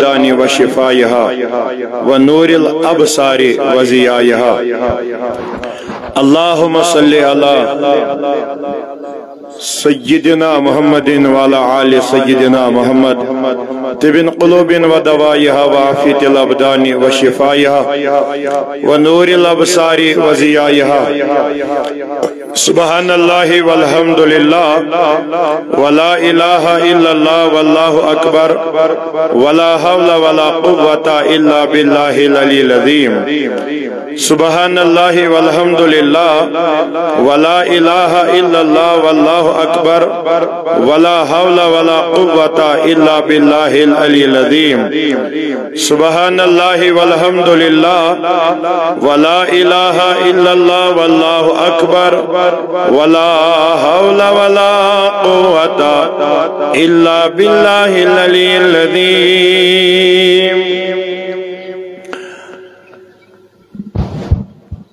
الأبدان وشفائها ونور الأبصار وزيائها. اللهم صل على سيدنا محمد وعلى آل سيدنا محمد طب قلوب ودوائها وعافية الأبدان وشفائها ونور الأبصار وزيائها. سبحان الله والحمد لله ولا إله إلا الله والله أكبر ولا حول ولا قوة إلا بالله العلي العظيم. سبحان الله والحمد لله ولا إله إلا الله والله أكبر ولا حول ولا قوة إلا بالله العلي العظيم. سبحان الله والحمد لله ولا إله إلا الله والله أكبر ولا حول ولا قوة إلا بالله العلي العظيم.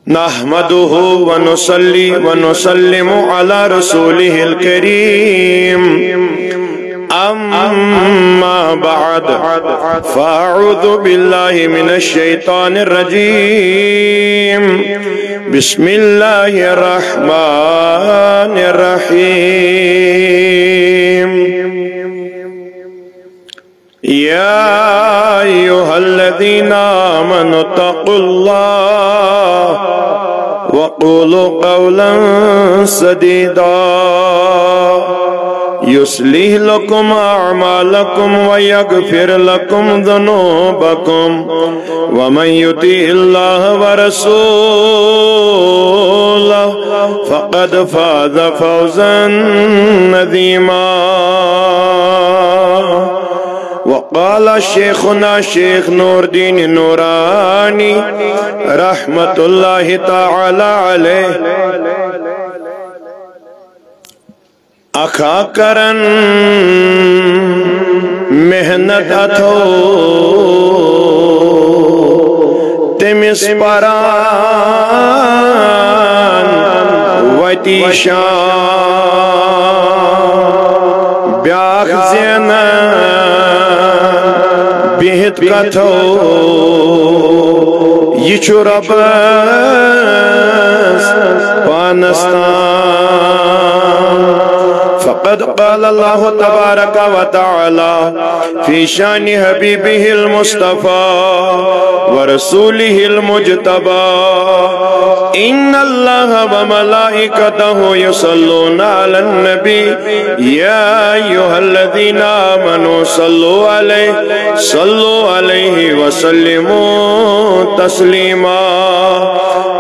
نحمده ونصلي ونسلم على رسوله الكريم. أما بعد فأعوذ بالله من الشيطان الرجيم. بسم الله الرحمن الرحيم. يا أيها الذين آمنوا اتقوا الله وقولوا قولا سديدا يصلح لكم أعمالكم ويغفر لكم ذنوبكم ومن يطع الله ورسوله فقد فاز فوزا عظيما. وقال شيخنا شيخ نور الدين نورانی رحمت اللہ تعالی علیہ اکھا کرن محنت اتھو تمس پران وتی شان بیاخ زینن بہت کتھو یہ چھو ربس پانستان. فقد قال الله تبارك وتعالى في شان حبيبه المصطفى ورسوله المجتبى. إن الله وملائكته يصلون على النبي يا أيها الذين آمنوا صلوا عليه وسلموا تسليما.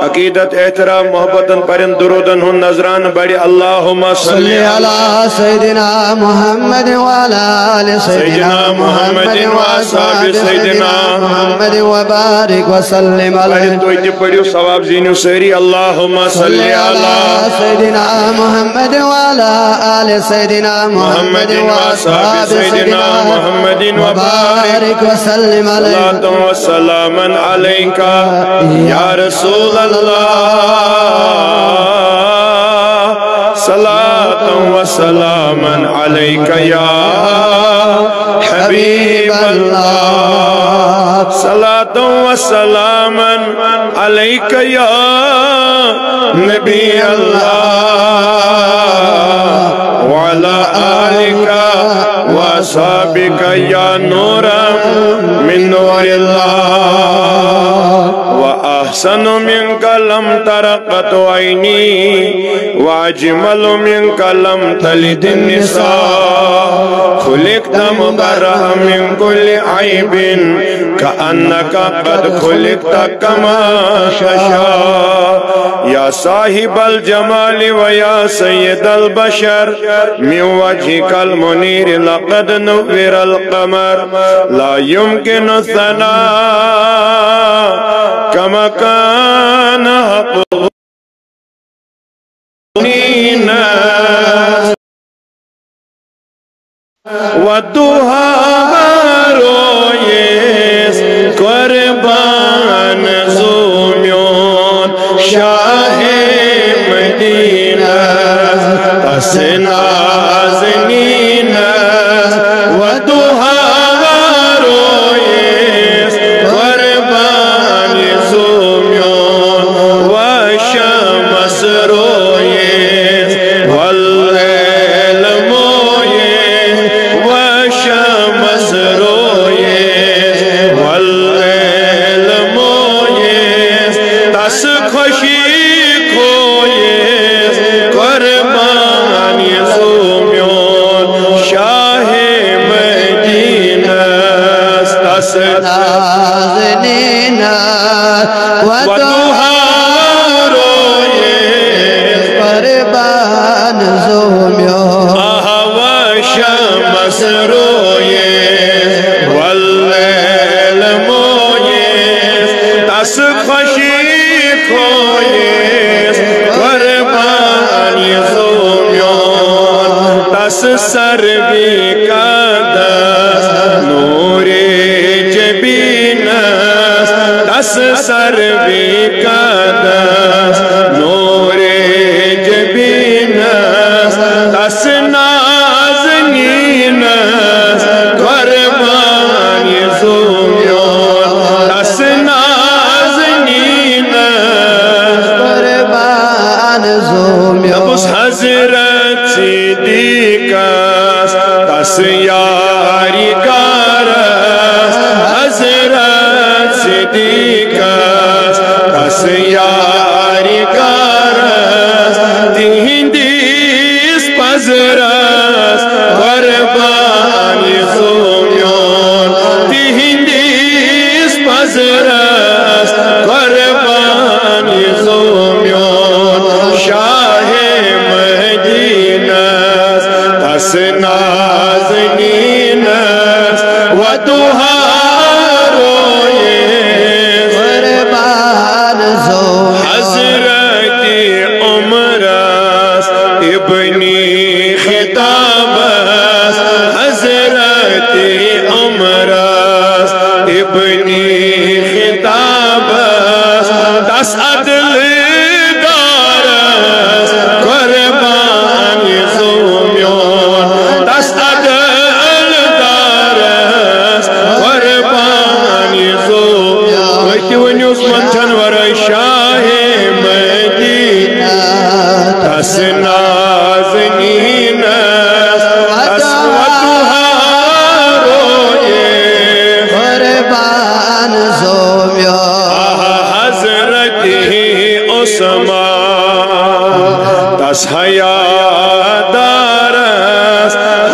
عقیدت احترام محبتن پرن درودن ہن نظران بڑی. اللہم صلی علی سیدنا محمد وعلى آل سیدنا محمد وصحاب سیدنا محمد وبارک وسلم علیہ. تو ایتی پڑھیو ثواب زینیو سیری. اللہم صلی علی سیدنا محمد وعلى آل سیدنا محمد وصحاب سیدنا محمد وبارک وسلم علیہ. صلاة وسلاما علیکا یا رسول اللہ. صلاة وسلاما عليك يا حبيب الله. صلاة وسلاما عليك يا نبي الله وعلى آلك وأصحابك يا نورا من نور الله. وأحسن منك لم ترقت عيني وأجمل منك لم تلد النساء. خلقت مبرأ من كل عيب كأنك قد خلقت كما تشاء. يا صاحب الجمال ويا سيد البشر من وجهك المنير لقد نور القمر. لا يمكن الثناء كما كان حقه والضحى رويس قربان زوميون شاه مدينة أسنازنين والضحى رويس تس نازنین ودوها رویز قربان زومیو شمس رویز واللیل مویز تس خوشی خویز قربانی زومیون تس سروی قدس نور جبینس تس سروی قدس نور جبینس تس نازنینس قربانی زومیون تس نازنینس قربان زومیو نبس حضرت صدیقس تس یاری کارس حضرت صدیقس تس یاری کارس تہندیس پزرس قربانی زومیون تہندیس پزرس قربانی زومیون شاہ مدینس تس نازنینس ودوها رویز قربان زومیو حضرت عمرس ابنی خطابس حضرت عمرس ابنی خطابس تس عدل دارس قربانی زومیون تس عدل دارس قربانی زومیون ویتی ونیوز منتن ورای شاہ مدینہ تس نازنینس تس ودوها رویز قربان زومیو حضرت عثمان تس حیادارس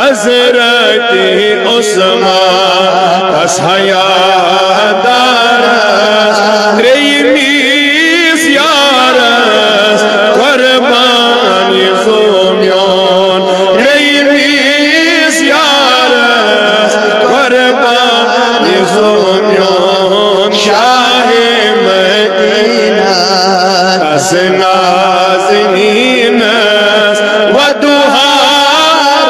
حضرت عثمان تس حیادارس تریمیز یارس قربانی زومیون تریمیز یارس قربانی زومیون شاہ مدینہ تس نازنینس ودوها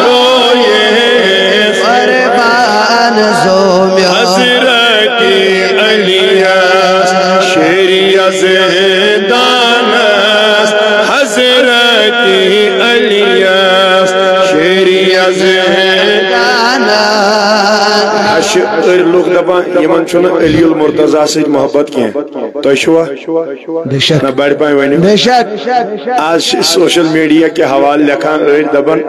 رویز قربان زومیو حضرت علیس شیری زدانس حضرت علیس شیری زدانس لوگ دپان یمن چھن علی المرتضی سۭتۍ محبت کینٛہہ تۄہہِ چھوا بے شک نہ بڑِ پٲنۍ ؤنِو بے شک آج چھِ سوشل میڈیا کے حوالہ لکھان أڑۍ دپان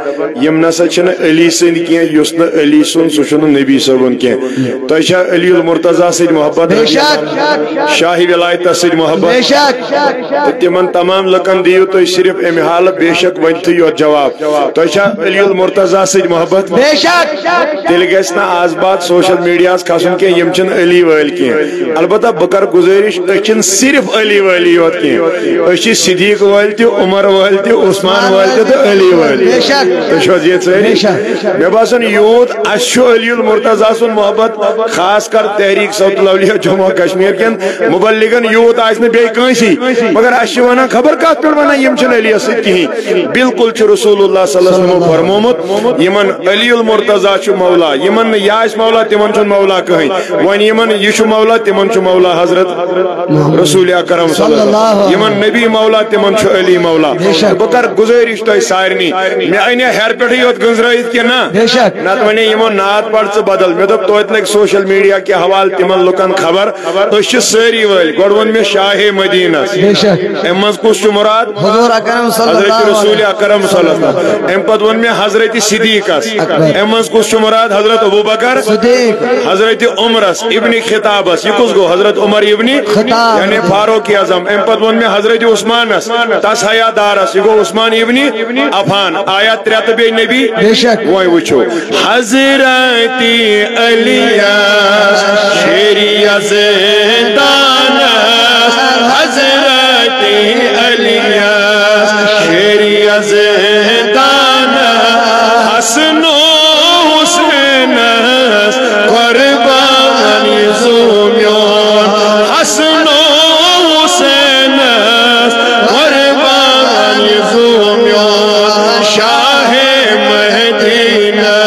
یم نسا چھنہٕ علی سٕنٛدۍ کینٛہہ یُس نہٕ علی سُنٛد سُہ چھُنہٕ نبی صٲبُن کینٛہہ تۄہہِ چھا علی المرتضی سۭتۍ محبت بے شک شاہی ولایتس سۭتۍ محبت بے شک تہٕ تِمن تمام لُکن دِیِو تُہۍ صرف امہِ حالہٕ بے شک ؤنتھٕے یوت جواب تۄہہِ چھا علی المرتضی سۭتۍ محبت بے شک تیٚلہِ گژھِ نہٕ آز بات سوشل میڈیاہس کھسُن کینٛہہ یِم چھِنہٕ علی وٲلۍ کینٛہہ البتہ بہٕ کرٕ گُزٲرِش أسۍ چھِنہٕ صرف علی وٲلی یوت کینٛہہ أسۍ چھِ صدیق وٲلۍ تہِ عمر وٲلۍ تہِ عثمان وٲلۍ تہِ تہٕ علی وٲلۍ تہِ تُہۍ چھِو حظ ییٚتہِ سٲری مےٚ باسان یوٗت اَسہِ چھُ علی المرتضی سُنٛد محبت خاص کر تحریٖک صوت الاولیاء جموں کشمیٖر کٮ۪ن مُبلِغن یوٗت آسہِ نہٕ بیٚیہِ کٲنٛسی مگر اَسہِ چھِ وَنان خبر کتھ پٮ۪ٹھ وَنان یِم چھِنہٕ علیَس سۭتۍ کِہیٖنۍ بالکل چھُ رسول اللہ صلی اللہ علیہ وسلم فرمومُت یِمن علی المرتضی چھُ مولا یِمن نہٕ یہِ آسہِ مولا تِمن چھُنہٕ مولا کٕہٕنۍ وۄنۍ یِمن یہِ چھُ مولا تِمن چھُ مولا حضرت رسول اکرم صلی اللہ علیہ وسلم یِمن نبی مولا تِمن چھُ علی مولا بہٕ کرٕ گُزٲرِش تۄہہِ سارنٕے مےٚ اَنے ہیرٕ پٮ۪ٹھٕے یوت گٔنٛزرٲیِتھ کِنہٕ نہ نتہٕ وَنے یِمو ناد پَر ژٕ بدل مےٚ دوٚپ توتہِ لگہِ سوشل میڈیا کہِ حوالہٕ تِمن لُکن خبر أسۍ چھِ سٲری وٲلۍ گۄڈٕ ووٚن مےٚ شاہے مدیٖنس اَمہِ منٛز کُس چھُ مُراد حضرت رسول اکرم صلی اللہ علیہ وسلم اَمہِ پتہٕ ووٚن مےٚ حضرت صدیقس اَمہِ منٛز کُس چھُ مُراد حضرت ابوبکر حضرت عمرس ابن خطابس یہ کس گو حضرت عمر ابن یعنی فاروق اعظم اَمہِ پتہٕ ووٚن مےٚ حضرت عثمانس تس حیا دارس یہ گو عثمان ابن عفان آیا ترٛےٚ تہٕ بیٚیہِ نبی وۄنۍ وٕچھو حضرت علیس زندانس حضرت علیس شیری زندانس حسن و حسینس قربانی زومیان حسن و حسینس قربانی زومیان شاہ مہدینس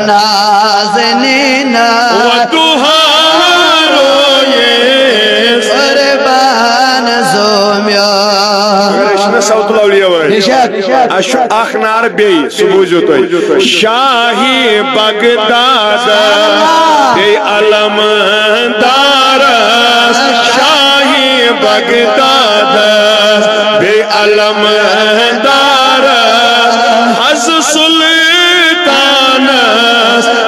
نازنین صوت الاولیاء issue اخنار be سبوزو Tawi shahi Baghdad be علم دارس شاہی بغداد بی علم دارس حز سلطانس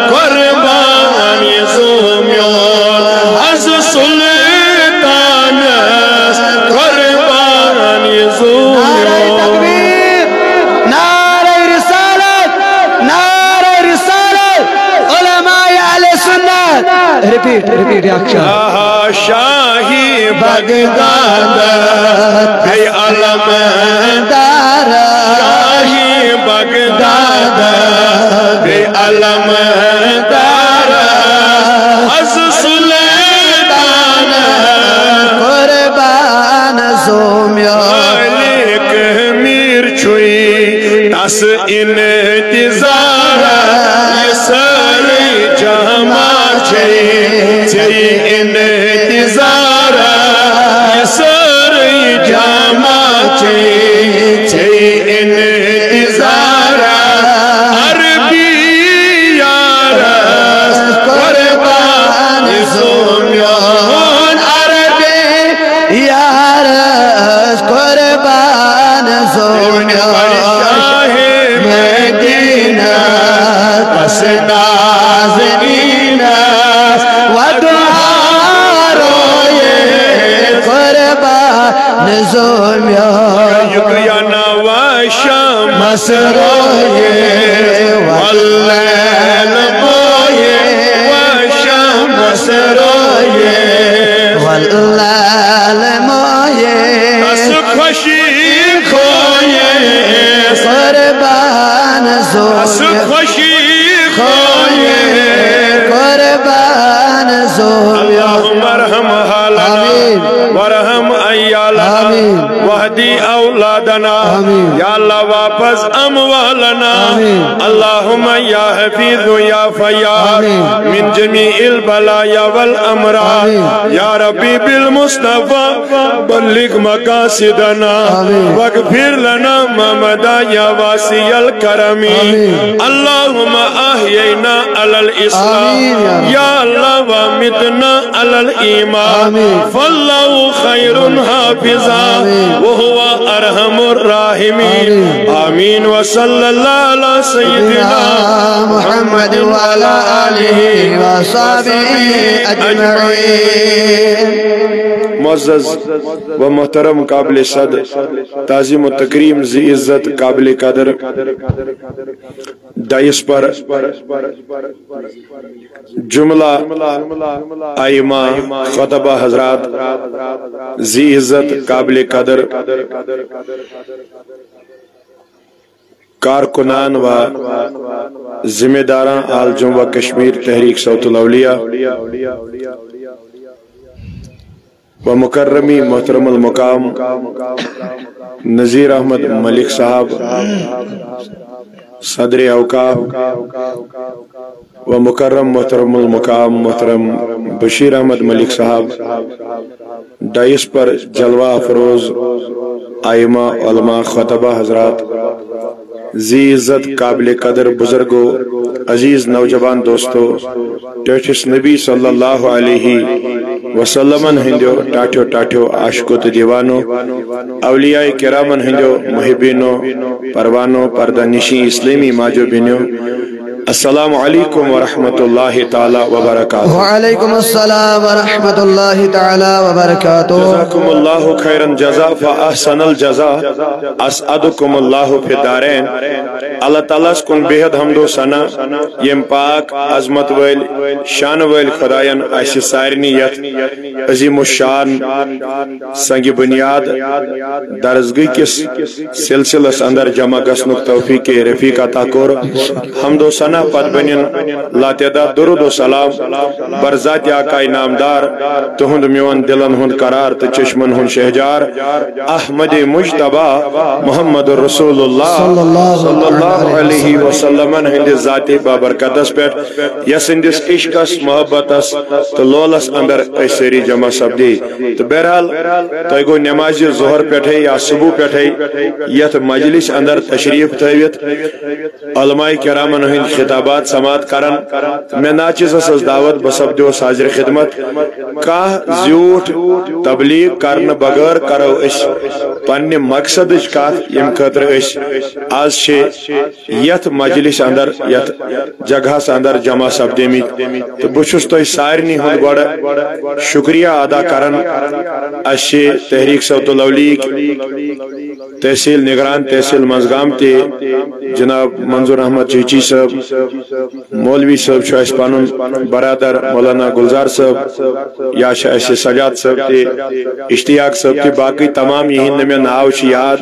قربانی زومیان حز سلطانس قربانی زومیان Repeat action. Shahi Baghdad be علم دارس شاہی بغداد بی علم دارس حز سلیمان قربان زومیان مالک میر چھوئی تس انتظار یہ ساری جہاں چی انتظار یہ ساری جہاں چی انتظار عربی یارس قربان زومیان عربی یارس قربان زومیان شاہ مدینہ پس نازنین قربان زومیان یقیانا و شمس روئے واللیل بوئے و شمس روئے واللیل موئے اس خوشی کھوئے قربان زومیان اس خوشی کھوئے قربان زومیان اللہم ارحم حالنا ورحم ایالنا وحدی اولادنا یا اللہ واپس اموالنا اللہم یا حفیظ یا فیاض من جمیع البلایا والامراض یا ربی بالمصطفى بلغ مقاصدنا واغفر لنا ما مدى یا واسع الکرم اللہم احیینا علی الاسلام یا اللہ وامتنا علی الایمان فاللہ خیر حافظا وهو ارحم الراحمین آمین وصلی اللہ علی سیدنا محمد وعلى آلہ وصحبہ اجمعین معزز و محترم قابل صد تعظیم و تکریم ذی عزت قابل قدر دائس پر جملہ ائمہ خطبہ حضرات ذی عزت قابل قدر کارکنان و ذمہ داران آل جم و کشمیر تحریک صوت الاولیاء و مکرمی محترم المقام نذیر احمد ملک صاحب صدر اوقاف و مکرم محترم المقام محترم بشیر احمد ملک صاحب دائس پر جلوہ افروز ائمہ علماء خطبہ حضرات ذی عزت قابل قدر بزرگو عزیز نوجوان دوستو ٹیٹھس نبی صلی اللہ علیہ وسلمن ہندیو ٹاٹھو ٹاٹھو عاشقو تو دیوانو اولیاء کرامن ہندیو محبینو پروانو پردہ نشی اسلامی ماجو بینیو السلام علیکم ورحمۃ اللہ تعالی وبرکاتہ. وعلیکم السلام ورحمۃ اللہ تعالی وبرکاتہ. جزاکم اللہ خیرا جزا فاحسن الجزا. اسعدکم اللہ فی الدارین. اللہ تعالیٰ کن بہد حمد و ثنا یم پاک عظمت ول شان ول خدایان اس سارنی یت عظیم الشان سنگ بنیاد درسگی کس سلسلس اندر جمع گسنک توفیق رفیق عطا کور. حمد و ثنا پت بنین لاتعداد درود و سلام بر ذات آقا نامدار تہند میون دلن ہند قرار تو چشمن ہند شہجار احمد مجتبی محمد رسول اللہ صلی اللہ علیہ وسلم ہند ذات بابرکتس پہ یس ہندس عشقس محبتس تو لولس اندر سری جمع سپدی. تو بہرحال تہ گو نماز ظہر پہ یا صبح پہ یت مجلس اندر تشریف تھوت علماء کرامن ہند خطابات سماعت کرن. میں ناچز اس دعوت بسپدو حاضر خدمت کاہ زیوٹ تبلیغ کرن بغیر کرو اس پنہ مقصد کت یم خاطر اس آج یت مجلس اندر یت جگہ اندر جمع سپدمت. تو بہس تہ سارنی ہند گوڑ شکریہ ادا کرن. اس تحریک صوت الولیق تحصیل نگران تحصیل منزگام تے جناب منظور احمد چیچی صاحب مولوی صاحب اس پن برادر مولانا گلزار صاحب یا سجاد صاحب تے اشتیاق صاحب تے باقی تمام یہ میں ناو یاد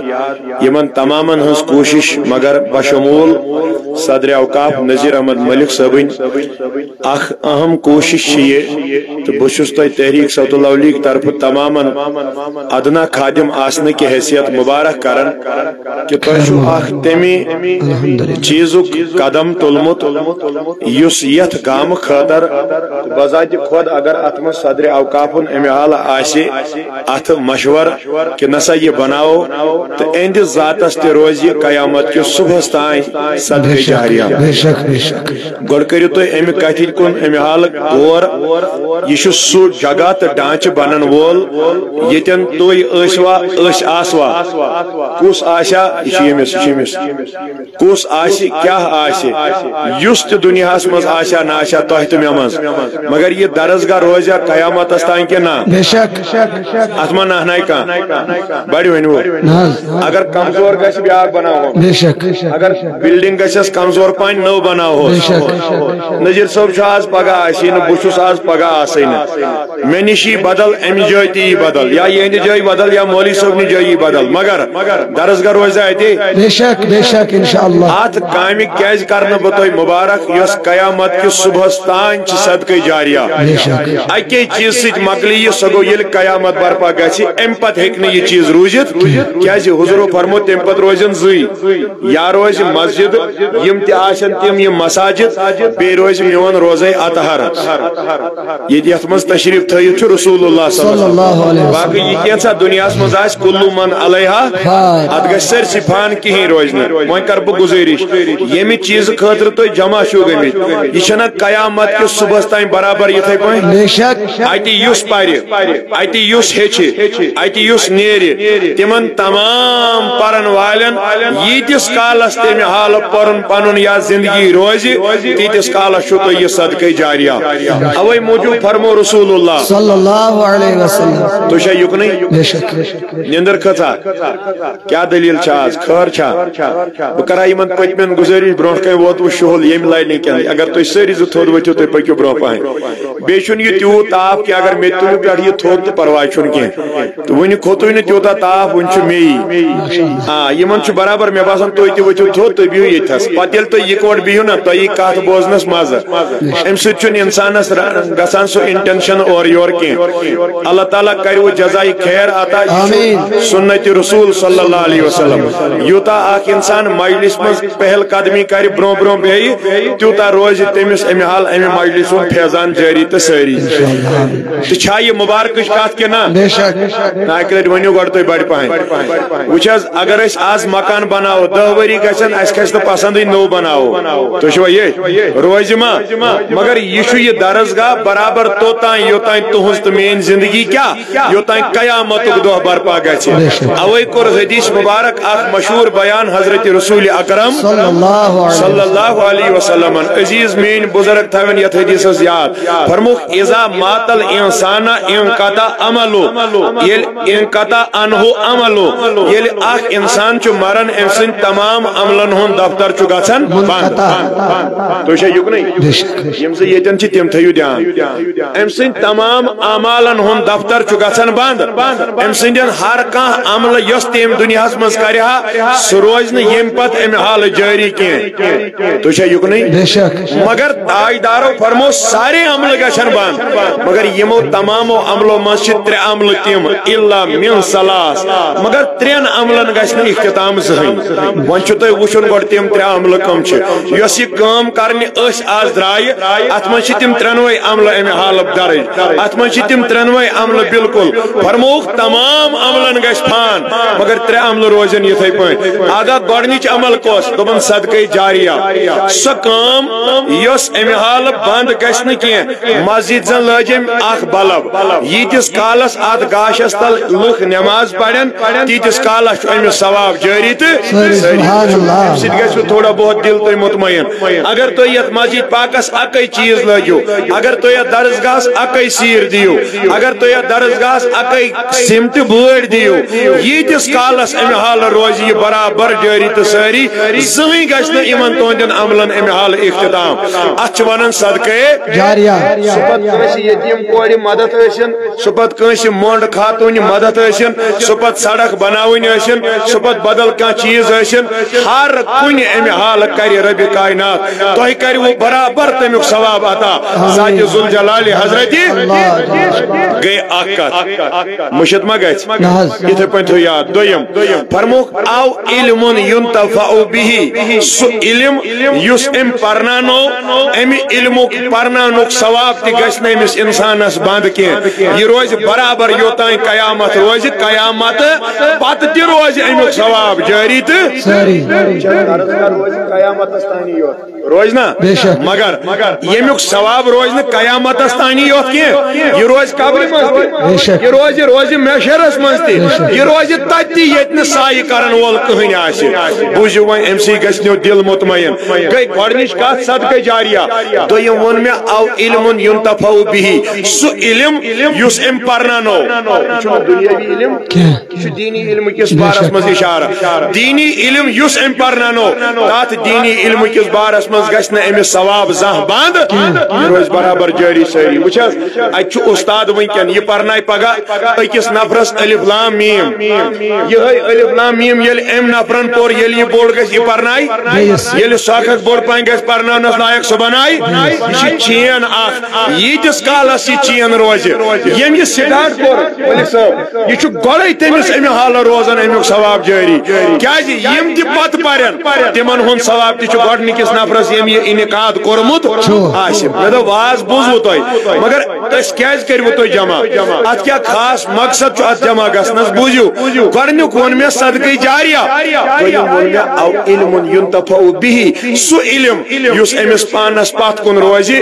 یمن تمامن ہز کوشش مگر بشمول صدر اوقاف نذیر احمد ملک صاحبن اخ اہم کوشش یہ تو بہس تہ تحریک صوت الولیق طرف تمامن ادنا خادم آسنے کی حیثیت مبارک کرن کہ تہ اخ تمی چیزک قدم تلمت یس یت گام خاطر بذات خود اگر اتم صدر اوقافن امہ حال آسے ات مشور کہ نسا یہ بناو تو اہند ذاتس تہ روز یہ قیامت کے صبح تائیں صدقہ جاریہ. گوڑ کرو تھی امہ کتھ کن امہ حال غور یہ سہ جگہ تو ڈانچہ بنن وول یتن تھی آسوا کس آسیا یہ کس آس کیا آسہ یس تہ دنیا مز آسیا نا آسیا تہ تو مے مز مگر یہ درسگاہ روزیا قیامت تائیں کہ نا ات ما نہنائے کان بڑ ونو اگر کمزور گھس بیاکھ بناو اگر بلڈنگ گھس کمزور پان نو بناو نذیر صاحب آز پگہ آسی بہس آز پگہ آسے مے نشی بدل امہ جائے تی بدل یا یہ جائے بدل یا مولوی صاحب جائے بدل مگر درسگاہ روزیا اتے ات کامہ کیاز کرنا بہ تہ مبارک یس قیامت کس صبح تان صدقہ جاریہ اکے چیز ست مکلی یہ سہ گو یل قیامت برپا گژھِ ام پتہ ہیکہ نہ یہ چیز روزت کیازِ حضور فرمو تم پتہ روزن زی یا روز مسجد یم تہ آسن تم یم مساجد بی روز میون روزے اطہر یہ یت مز تشریف تھیت رسول اللہ صلی اللہ علیہ وسلم. باقی یہ کیسا دنیا مز آس کلو من علیہا ات گژھِ سرسی پان کہین روزن. وۄنۍ کر بہ گزارش یمہ چیز خاطر تھی جمع چھو گمت یہ چھنا قیامت کس صبح تین برابر یتھے پٲٹھۍ اتہ یس پرِ اتہ یس ہیٚچھِ اتہ یس نیرِ تمن تمام پرن والن ییتس کالس تمہ حال پرن پنن یا زندگی روز تیتس کالس چھو تہ یہ صدقہ جاریہ. اوے موجود فرمو رسول اللہ صلی اللہ علیہ وسلم تو چھا یکنی نندر کھژا کیا دلیل چھ آز خیر چھا بہ کرا یمن پتمن گزارش برونٹ کن ووت و شہل یم لائن کن اگر تھی ساری زٕ تھوٚد ؤتھِو تُہۍ پٔکِو برونٛہہ پہن بیٚیہِ چھُنہٕ یہِ تیوٗت تاپھ کہِ اگر مےٚ تُلہِ پٮ۪ٹھ یہِ تھوٚد تہٕ پرواے چھُنہٕ کینٛہہ تہٕ وٕنہِ کھوٚتُے نہٕ تیوٗتاہ تاپھ وٕنہِ چھُ میٚیی یِمن چھُ برابر مےٚ باسان تُہۍ تہِ ؤتھِو تھوٚد تُہۍ بِہِو ییٚتھس پتہٕ ییٚلہِ تُہۍ یِکوٹ بِہِو نا تۄہہِ یی کتھ بوزنس مزٕ امہِ سۭتۍ چھُنہٕ اِنسانس گژھان سُہ انٹینشن اورٕ یورٕ کینٛہہ. اللہ تعالیٰ کرِ جزائے خیر عطا سنت رسول صلی اللہ علیہ وسلم یوٗتاہ اکھ انسان مجلس مز پہل قدمی کر برونٛہہ برونٛہہ بیٚیہِ تیوٗتاہ روزِ تٔمِس امہِ حال امہِ مجلس ہُنٛد فیضان جٲری تہٕ سٲری. تہٕ چھا یہِ مُبارکٕچ کتھ کہِ نہ اکہِ لٹہِ ؤنِو گۄڈٕ تُہۍ بڑِ پہن وٕچھ حظ اگر أسۍ آز مکان بناوو 10 ؤری گژھن اَسہِ کھسہِ نہٕ پسندٕے نوٚو بناوو تُہۍ چھِوا یہِ روزِ ما مگر یہِ چھُ یہِ درسگاہ برابر توٚتام یوٚتام تُہنٛز تہٕ میٲنۍ زندگی کیٛاہ یوٚتام قیامتُک دۄہ برپا گژھِ. اوے کوٚر حدیث مبارک اکھ مشہوٗر بیان حضرت رسول اکرم صلی اللہ علیہ وسلم عزیز مین بزرگ تھوین یت حدیث یاد فرموک اذا مات الانسان انقطع عملو یل انقطع عنہ عملو یل اخ انسان چھ مرن ام سن تمام عملن ہن دفتر چھ گژھان بند تو چھ یوک نہیں یم سے یتن چھ تم تھیو دیان ام سن تمام اعمالن ہن دفتر چھ گژھان بند ام سندن ہر کان عمل یس تم دنیاس مز کرہا سہ روز نہ یم پت ام حال جاری کی تو چھ یوک نہیں مگر تاجدارو فرمو سارے عمل گژھان بند مگر یمو تمامو عملو مز چھ ترے عمل تم الا من ثلاث مگر ترین عملن گژھِ نہ اختتام زہن ون چھ تہ وچھن گڈ تم ترے عمل کم چھ یس یہ کام کرنی اس آز درائے ات من چھ تم ترنوے عمل ام حالت درج ات من چھ تم ترنوے عمل بالکل فرموک تمام عملن گژھِ پھان مگر ترے عمل روزن یتھے پٲٹھۍ آگاہ گۄڈنِچ عمل کۄس دوٚپُن صدقے جاریہ سۄ کٲم یۄس امہِ حالہٕ بند گژھِ نہٕ کینٛہہ مسجد زن لٲجم اکھ بلب ییٖتِس کالس اتھ گاشس تل لُکھ نماز پرن تیٖتِس کالس چھُ أمِس ثواب جٲری تہٕ امہِ سۭتۍ گژھِ تھوڑا بہت دل تۄہہِ مطمئن اگر تُہۍ یتھ مسجد پاکس اکے چیٖز لٲگِو اگر تُہۍ یتھ درسگاہس اکے سیٖر دِیِو اگر تُہۍ یتھ درسگاہس اکے سمتہِ بٲڑۍ دِیِو ییٖتِس کالس امہِ حالہٕ روزِ یہِ برابر جٲری تہٕ سٲری زٕہٕنۍ گژھِ نہٕ یِمن تُہنٛدٮ۪ن عملن امہِ حالہٕ اختتام اتھ چھِ ونان صدقے جاریہ سُہ پتہٕ کٲنٛسہِ یتیٖم کورِ مدد ٲسِن سُہ پتہٕ کٲنٛسہِ مۄنڈ خاتوٗنہِ مدد ٲسِن سُہ پتہٕ سڑک بناوٕنۍ ٲسِن سُہ پتہٕ بدل کانٛہہ چیٖز ٲسِن ہر کُنہِ امہِ حالہٕ کرِ ربِ کائنات تۄہہِ کروٕ برابر تمیُک ثواب عطا ذاتِ ذوالجلالِ حضرتِ گٔے اکھ کتھ مٔشِد ما گژھِ یِتھے پٲٹھۍ تھٲیِو یاد دوٚیِم فرموکھ او علمٌ ينتفع به سُہ علم یُس أمۍ پرنانو امہِ علمُک پرنانُک ثواب تہِ گژھِ نہٕ أمِس انسانس بند کینٛہہ یہِ روزِ برابر یوٚتانۍ قیامت روزِ قیامت پتہٕ تہِ روزِ امیُک ثواب جٲری تہٕ قیامتس تانی یوت روزِ نا مگر ییٚمیُک ثواب روزِ نہٕ قیامتس تانی یوت کینٛہہ یہِ روزِ قبرِ منٛز تہِ یہِ روزِ محشرس منٛز تہِ یہِ روزِ تتہِ تہِ ییٚتہِ نہٕ سایہِ کرن وول کٕہٕنۍ آسہِ بوٗزِو وۄنۍ امہِ سۭتۍ گژھِ نو دل مطمئن گٔے گۄڈنِچ کتھ صدقے جاریہ دوٚیِم ووٚن مےٚ او علمٌ ينتفع به سُہ علم یُس أمۍ پرنانو یہِ چھُنہٕ دُنیٲوی علم یہِ چھُ دیٖنی علمہٕ کِس بارس منٛز اشارہ دیٖنی علم یُس أمۍ پرنانو تتھ دیٖنی علمہٕ کِس بارس منٛز گژھِ نہٕ أمِس ثواب زانٛہہ بند یہِ روزِ برابر جٲری سٲری وٕچھ حظ اتہِ چھُ استاد وٕنکٮ۪ن یہِ پرنایہِ پگاہ أکِس نفرس الف لام میٖم یِہے الف لام میٖم ییٚلہِ أمۍ نفرن پوٚر ییٚلہِ یہِ بوٚڑ گژھِ یہِ پرنایہِ ییٚلہِ سُہ اکھ بوٚڑ پہن گژھِ پرناونس لایق سُہ بنایہِ یہِ چھِ چین اکھ ییٖتِس کالس یہِ چین روزِ ییٚمۍ یہِ سٹارٹ کوٚر ملک صٲب یہِ چھُ گۄڈے تٔمِس امہِ حالہٕ روزان امیُک ثواب جٲری کیازِ یِم تہِ پتہٕ پرن تِمن ہُنٛد ثواب تہِ چھُ گۄڈنِکِس نفرس ییٚمۍ یہِ انعقاد کوٚرمُت آسہِ مےٚ دوٚپ واز بوٗزوٕ تۄہہِ مگر أسۍ کیازِ کٔرۍوٕ تُہۍ جمع اتھ کیاہ خاص مقصد چھُ اتھ جمع گژھنس بوٗزِو گۄڈنیُک ووٚن مےٚ صدقے جاریہ دوٚیِم ووٚن مےٚ او علمٌ ينتفع به سُہ علم یُس أمِس پانس پتھ کُن روزِ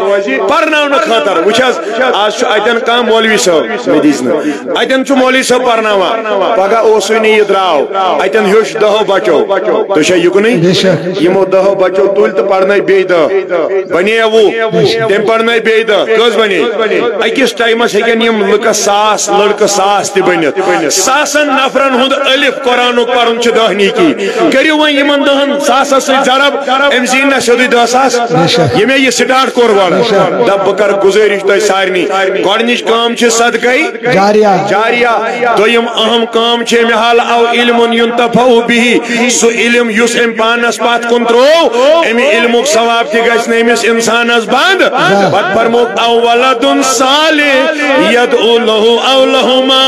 پرناونہٕ خٲطرٕ وٕچھ حظ آز چھُ اتٮ۪ن کانٛہہ مولوی صٲب مےٚ دِژ نہٕ اتٮ۪ن چھُ مولوی صٲب پرناوان پگاہ اوسُے نہٕ یہِ درٛاو اتٮ۪ن ہیوٚچھ 10 بچو تُہۍ چھا یُکنٕے یِمو 10 بچو تُلۍ تہٕ پرنٲے بیٚیہِ 10 بنے 20 تٔمۍ پرنٲے بیٚیہِ 10 کٔژ بنے أکِس ٹایمس ہیٚکن یِم لُکس 100 لڑکہٕ 100 تہِ بٔنِتھ ساسن نفرن ہُنٛد الف قرآنُک پرُن چھُ 10 نیکی کٔرِو وۄنۍ یِمن 10 ساسس سۭتۍ ضرب أمۍ زیٖنۍ نا سیوٚدُے 10 ساس ییٚمے یہِ سٹارٹ کوٚر گۄڈٕ دپ بہٕ کرٕ گُزٲرِش تۄہہِ سارنٕے گۄڈنِچ کٲم چھِ صدقے جاریہ دوٚیِم اہم کٲم چھِ امہِ حالہٕ او علمٌ ينتفع به سُہ علم یُس أمۍ پانس پتھ کُن تروو امہِ علمُک ثواب تہِ گژھِ نہٕ أمِس انسانس بند پتہٕ فرموکھ او ولدٌ صالح يدعو له او لهما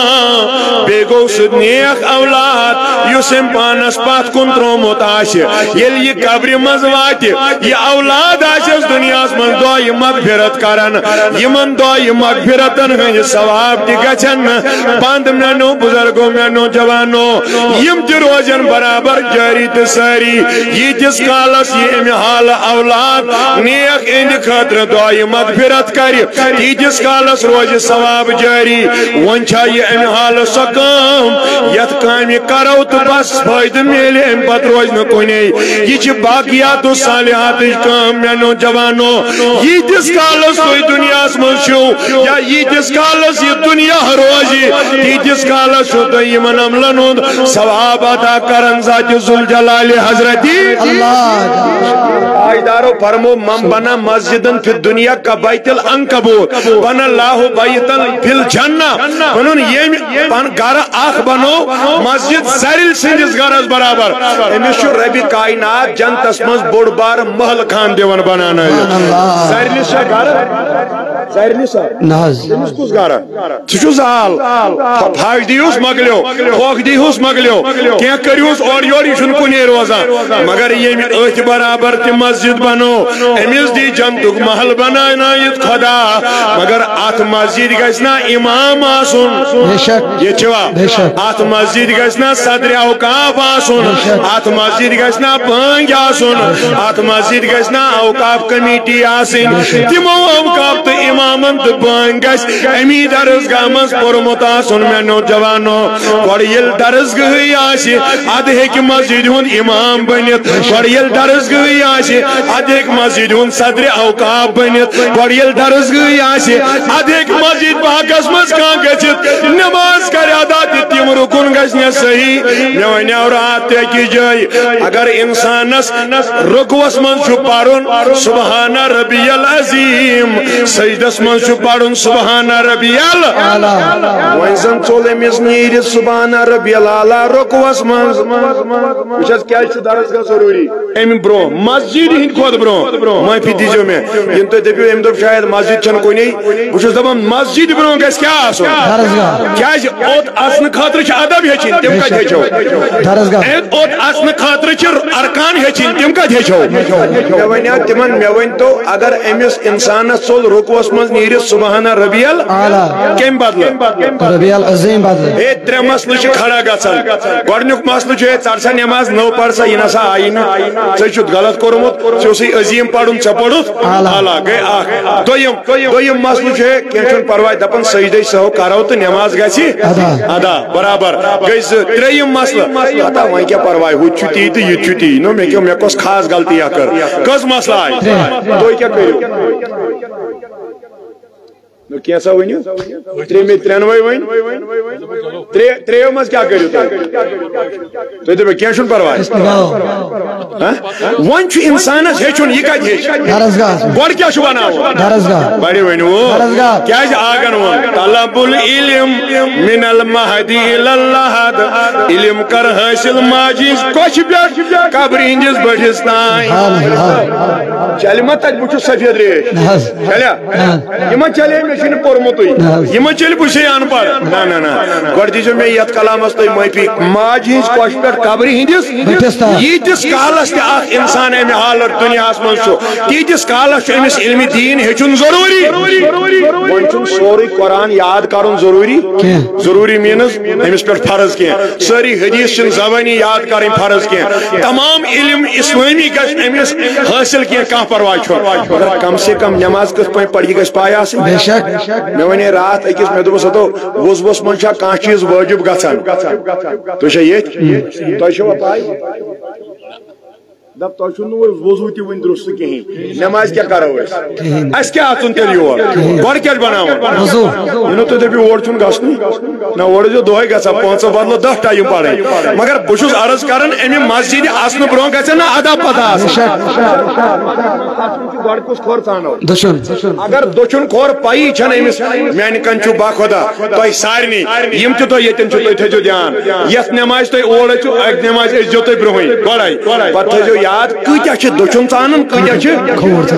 بیٚیہِ گوٚو سُہ نیک اولاد یُس أمۍ پانس پتھ کُن تروومُت آسہِ ییٚلہِ یہِ قبرِ منٛز واتہِ یہِ اولاد آسٮ۪س دُنیاہس منٛز دۄیہِ مغفرت کران یِمن دۄیہِ مغفرتن ہٕنٛدۍ ثواب تہِ گژھن نہٕ بند میانو بُزرگو میانو جوانو یِم تہِ روزن برابر جٲری تہٕ سٲری ییٖتِس کالس یہِ امہِ حالہٕ اولاد نیک اند خاطر دعائے مغفرت کر تیتس کالس روز ثواب جاری ون چھا یہ ام حال سو کام یت کام کرو تو بس فائدہ ملے ام پت روز نہ کنے یہ باقیات و صالحات کام میں نوجوانو یتس کالس تھی دنیا من چھو یا یتس کالس یہ دنیا روزی تیتس کالس چھو تو یمن عملن ہند ثواب ادا کرن ذات ذوالجلال حضرت آئیدارو فرمو من بنا مسجدن فی الدنیا کا بیت العنکبوت بنا اللہ بیتن فی الجنہ بنون یہ گھر اخ بنو مسجد زریل سندس گھرس برابر امیس چھو ربی کائنات جنتس مز بوڑ بار محل خان دیون بنانا زریل شا گھر زریل شا ناز امیس کس گھر چھو زال پھاک دیوس مگلیو خوک دیوس مگلیو کیا کریوس اور یوری شن کنے روزان مگر یہ ایت برابر تی مسجد بنو امیس دی جنتک محل بنانا یہ خدا مگر آت مسجد گسنا امام آسن یہ چھوا آت مسجد گسنا صدر اوقاف آسن آت مسجد گسنا پانگ آسن آت مسجد گسنا اوقاف کمیٹی آسن تیمو اوقاف تو امامن تو پانگ گس امی درسگاہ مز پرمت آسن میں نوجوانو وڑیل درسگاہی آسی ادھیک مسجد ہون امام بنیت وڑیل درسگاہی آسی ادھیک مسجد ہون صدر اوقاف بنیت وڑیل درسگاہی آسی ادھیک مسجد باقس مز کان گچت نماز کر ادا تیم رکن گسنے صحیح میں اور آتے کی جائی اگر انسانس رکوس من چھو پارون سبحان ربی العظیم سجدس من چھو پارون سبحان ربی وینزن چولے میز نیرد سبحان ربی العلا رکوس من وچھت کیا چھو درسگاہ ضروری ایم برو مسجد ہند خود برو میں پی دیجو میں ین تو دبیو ایم دب شاید مسجد چھن کوئی نہیں وچھت دبا مسجد برو گیس کیا آسو کیا اوت اسن خاطر چھ ادب ہچین تم کا ہچو اوت اسن خاطر چھ ارکان ہچین تم کا ہچو میں تمن میں ون تو اگر امس انسان سول رکوس من نیرد سبحان ربی الاعلی کیم بدل ربی العظیم بدل اے ترے مسئلہ چھ کھڑا گژھان گۄڈنیُک مسئلہ چھ ژرسا نماز نو پرسا یہ نسا آئی نا ژے چھُتھ غلط کوٚرمُت ژےٚ اوسُے عظیٖم پرُن ژےٚ پوٚرُتھ اعلیٰ گٔے اکھ دوٚیِم مسئلہ چھُ کینٛہہ چھُنہٕ پرواے دپان سجدے سہو کرو تہٕ نماز گژھِ ادا برابر گٔے زٕ ترٛیٚیِم مسئلہ پتہ وۄنۍ کیٛاہ پرواے ہُہ تہِ چھُ تی تہٕ یہِ تہِ چھُ تی نو مےٚ کۄس خاص غلطی کٔر کٔژ مسئلہ آیہِ تُہۍ کیٛاہ کٔرِو کیسا ونیو ترٛیٚیِمہِ ترٛٮ۪نوَے ؤنۍ ترٛیٚیو منٛز کیٛاہ کٔرِو تُہۍ دٔپِو کینٛہہ چھُنہٕ پرواے وۄنۍ چھُ اِنسانس ہیٚچھُن یہِ کتہِ ہیٚچھِ گۄڈٕ کیٛاہ چھُ بناوُن بڑِ ؤنِو کیٛازِ آگن ووٚن طلب العلم من المہدی الی اللحد علم کر حٲصِل ماجہِ ہِنٛزِ کۄچھِ پٮ۪ٹھ قبرِ ہٕنٛدِس بٔٹھِس تانۍ چلہِ ما تتہِ بہٕ چھُس سفید ریش چلیا یِمن چلے مےٚ چھُنہٕ پوٚرمُتٕے یِمن چلہِ بہٕ چھُسے ان پڑھ نہ گۄڈٕ دیٖزیو مےٚ یتھ کلامس تُہۍ معٲفی ماجہِ ہٕنٛزِ کۄچھِ پٮ۪ٹھ قبرِ ہٕنٛدِس ییٖتِس کالس تہِ اکھ انسان امہِ حالت دُنیاہس منٛز چھُ تیٖتِس کالس چھُ أمِس علمِ دیٖن ہیٚچھُن ضروٗری وۄنۍ چھُنہٕ سورُے قرآن یاد کرُن ضروٗری مینٕز أمِس پٮ۪ٹھ فرض کینٛہہ سٲری حدیث چھِنہٕ زبٲنی یاد کرٕنۍ فرض کینٛہہ تمام علم اسلٲمی گژھِ أمِس حٲصِل کینٛہہ کانٛہہ پرواے چھُنہٕ مگر کم سے کم نماز کِتھ پٲٹھۍ پرِ یہِ گژھِ پاے آسٕنۍ مےٚ ونے راتھ أکِس مےٚ دوٚپُس ہتو وُزوس منٛز چھا کانٛہہ چیٖز وٲجِب گژھان تُہۍ چھا ییٚتھۍ تۄہہِ چھوا پاے دب تۄہہِ چھُنہٕ وضوٗ تہِ وُنہِ درست کِہیٖنۍ نماز کیٛاہ کرو أسۍ کیٛاہ اژُن تیٚلہِ یور گۄڈٕ کیٛاہ چھُ بناوُن یہِ تُہۍ دٔپِو اور چھُنہٕ گژھنُے نہ اور ٲسۍزیو دۄہے گژھان 5 بدلہٕ 10 ٹایم پرٕنۍ مگر بہٕ چھُس عرض کران امہِ مسجد اژنہٕ برونٛہہ گژھن نہ ادا پتہ آسٕنۍ گۄڈٕ کُس کھور ژانو اگر دٔچھُن کھور پایی چھنہٕ أمِس میانہِ کنہِ چھُ باخۄدا تۄہہِ سارنٕے یِم تہِ تۄہہِ ییٚتٮ۪ن چھُ تُہۍ تھٲیزیو دھیان یتھ نمازِ تُہۍ اور أژِو اکہِ نمازِ أژۍزیو تُہۍ برونٛہٕے گۄڈے پتہٕ تھٲیزیو یاد کۭتیاہ چھِ دٔچھُن ژانان کۭتیاہ چھِ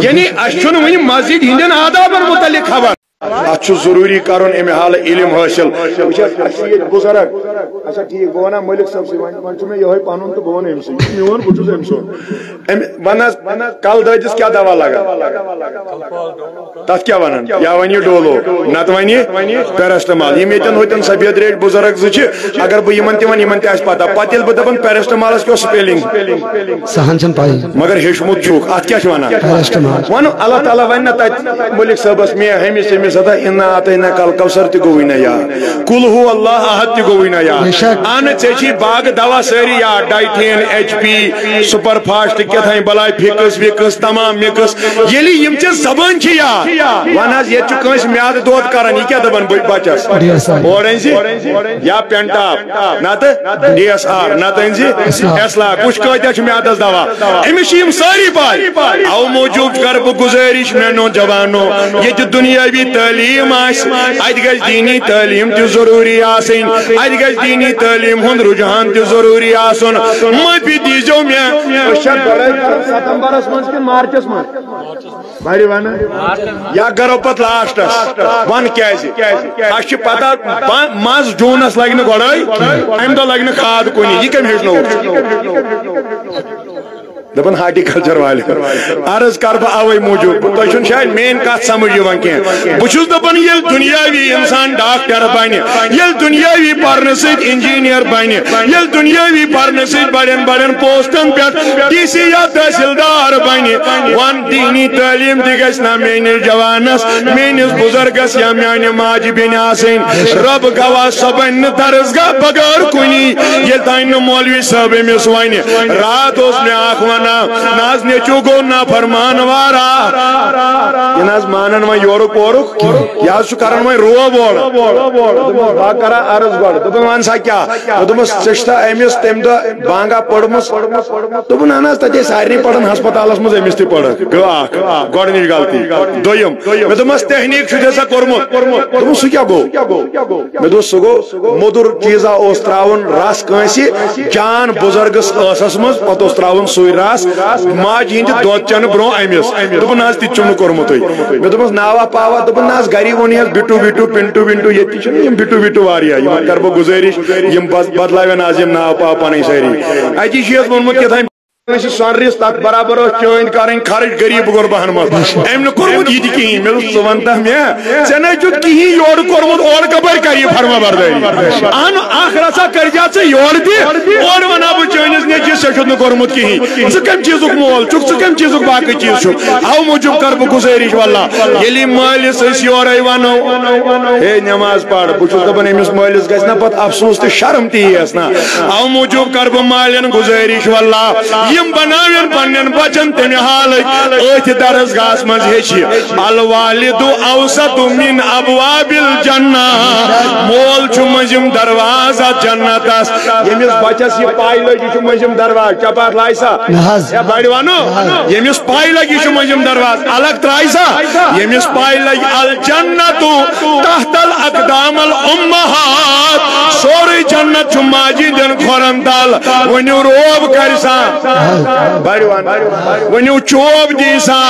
یعنی اسہِ چھُنہٕ وُنہِ مسجد ہٕنٛدٮ۪ن آدابن متعلق خبر اتھ ضروری کرن امہ حال علم حاصل بزرگ اچھا ٹھیک بہ ونہ ملک صاحب سی ون یہ پن تو بہ ون ام سی میون بہ ام سن ون کل دادس کیا دوا لگان تک کیا ونان یا ون ڈولو نت ون پیرسٹمال یم یتن ہوتن سفید ریٹ بزرگ زچ اگر بہ یمن تہ آس پتہ پتہ یل بہ دپن پیرسٹمالس کیا سپیلنگ سہن چھن پائی مگر ہیچمت چھوک ات کیا ونان ون اللہ تعالیٰ ون نا تت ملک صاحبس میں ہمس ہمس انا آتینا کل کوثر تہ گوئی نا یاد قل هو اللہ احد تہ گوئی نا یاد ان ژے باغ دوا ساری یاد ڈائٹین ایچ پی سپر فاسٹ کیا تھا بلائی فکس وکس تمام مکس یلی یم ژے زبان چھ یاد ون حظ یہ کنس میاد دود کران یہ کیا دپان بچس اورنج یا پینٹاپ نت ڈی ایس آر نت انزی ایسلا کچھ کتیا چھ میادس دوا امس یم ساری پائی او موجود کر بہ گزارش میں نوجوانو یہ دنیاوی تعلیم ات گژھِ دینی تعلیم تہ ضروری آسن ات گژھِ دینی تعلیم ہند رجحان تہ ضروری آسن معافی دیزو میں ستمبرس من کن مارچس من بھاری ون یا کرو پت لاسٹس ون کیازِ اس پتہ مز جونس لگہ نہ گۄڈے امہ دۄہ لگہ نہ کھاد کُنہِ یہ کم ہیچنو دپن ہارٹیکلچر والے عرض کر بہ اوے موجود تہ شاید مین کت سمجھ کی بہت دپان یل دنیاوی انسان ڈاکٹر بن یل دنیاوی پرن ست انجینئر بن یل دنیاوی پرن ست بڑین بڑین پوسٹن پہ ڈی سی یا تحصیلدار بن ون دینی تعلیم تہ گژھِ نا میٲنِس جوانس میٲنِس بزرگس یا میانہ ماجہ بیٚنہِ آسٕنۍ رب گواہ سۄ بنہِ نہٕ درسگاہ بغٲر کُنی ییٚلہِ تانۍ نہٕ مولوی صٲب أمِس وَنہِ رات اوس مےٚ اکھ ناز نیچو گو نا فرمان وارا یہ ناز مانن وی یورک پورک یا سو کرن وی رو بوڑ با کرا عرض گوڑ دبن وان سا کیا دبس چشتا ایمس تم دو بانگا پڑمس دبن اناز تے ساری پڑن ہسپتالس مز ایمس تی پڑ گوا گوڑ نی غلطی دویم میں دمس تکنیک چھ جیسا کرمت دبن سو کیا گو میں دو سگو مدر چیزا اوس تراون راس کانسی جان بزرگس اسس مز پتوس تراون سوی ماج ہند دود چن برو امس دپن حظ تم کورمت مے دپس ناوا پاوا دپن حظ گری ونی حظ بٹو بٹو پنٹو ونٹو یہ یم بٹو بٹو واریا یم کر بہ گزارش یم بدلاوین آز یم ناو پاو پن ساری اتی چیز وونمت کہ سونرس تک برابر چین کریں خرچ غریب غربہن مز ام نورمت یہ کہین مے ثہ ونتہ مے ژے نا چھ کہین یور کورمت اور کپر کری فرما برداری ان اخ رسا کر جا ژے یور دی اور ونا بہ چینس نیچس ژے چھت کورمت کہین ژٕ کم چیزک مول چھک ژٕ کم چیزک باقی چیز چھک او موجب کر بہ گزارش واللہ یلی مالس اس یورے ونو ہے نماز پڑھ بہ چھس دپان امس مالس گژھِ نا پتہ افسوس تہ شرم تہ یس نا او موجب کر بہ مالن گزارش واللہ یم بناوین پنن بچن تمہ حال ات درسگاہس مز ہیچ الوالد اوسط من ابواب الجنہ مول چھ مزم دروازہ جنتس یمس بچس یہ پائی لگی چھ مزم دروازہ چپات لائسا یا بڑی وانو یمس پائی لگی چھ مزم دروازہ الگ ترائسا یمس پائی لگی الجنت تحت الاقدام الامہات سوری جنت چھ ماجی دن کھورن تال ونیو روب کرسا ونیو چوب دیسا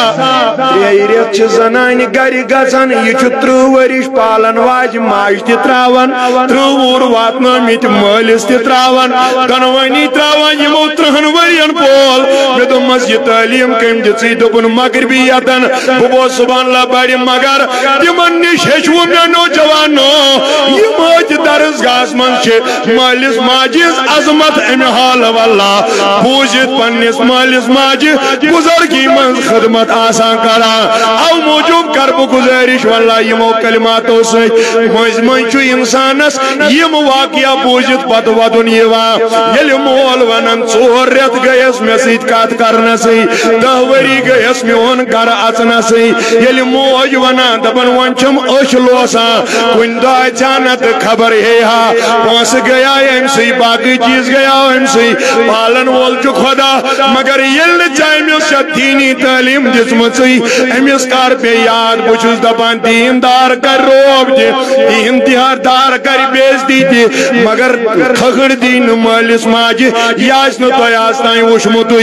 ریت چھ زنان گری گزن یہ چھ 3 ورش پالن واج ماج تی تراون 3 وور واتنا میت مالس تی تراون دنوانی تراون یمو 3 ورین پول میں تو مسجد تعلیم کم دسی دپن مغربیتن بو سبحان اللہ بڑی مگر تمن نش ہچو میں نوجوانو یم اج درسگاہس من چھ مالس ماجس عظمت ام حال واللہ بوزت پنس مالس ماجہ بزرگی من خدمت آسان کرا او موجود کر بہ گزارش واللہ یمو کلماتو ست مزمن چھ انسانس یم واقعہ بوزت پت ودن یوا یل مول ونن 4 رت گیس مے سیت کات کرنسی 10 وری گیس میون گھر اچنسی یل موج ونان دپن ون چھم اش لوسا کن دہ جانت خبر ہے ہا پونس گیا امسی باقی چیز گیا امسی پالن وول چھ خدا مگر یل چامس دینی تعلیم دسمچی امس کر پہ یاد بچس دپان دیندار کر روب دیندار دار کر بیزتی تھی مگر کھگڑ دین مالس ماجہ یہ تہ آز تین وچمت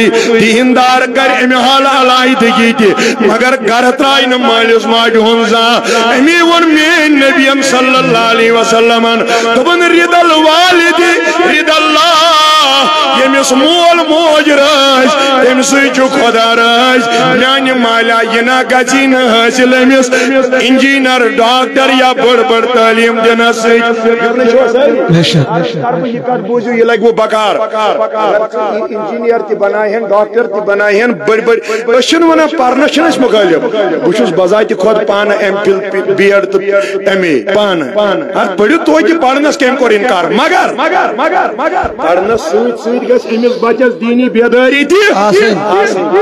دیندار کر ام حال علائدگی تھی مگر گر ترائے نا مالس ماجہ ہن زان امی ون مین نبی صلی اللہ علیہ وسلم دپن رد الوالد رد اللہ یمس مول موج راج تم سچ خدا راج میانہ مالا یہ نہ گژھی نہ حاصل امس انجینئر ڈاکٹر یا بڑ تعلیم دنس بوزو یہ لگ وہ بکار انجینئر تہ بنائے ڈاکٹر تہ بنائے بڑ ون پرنس مخالف بہت بذات خود پانہ ایم فل بی ایڈ تو ایم اے پانہ پڑھو توتہ پڑھنس کم کور انکار مگر پڑھنس ست گھس امس بچس دینی بیداری تہ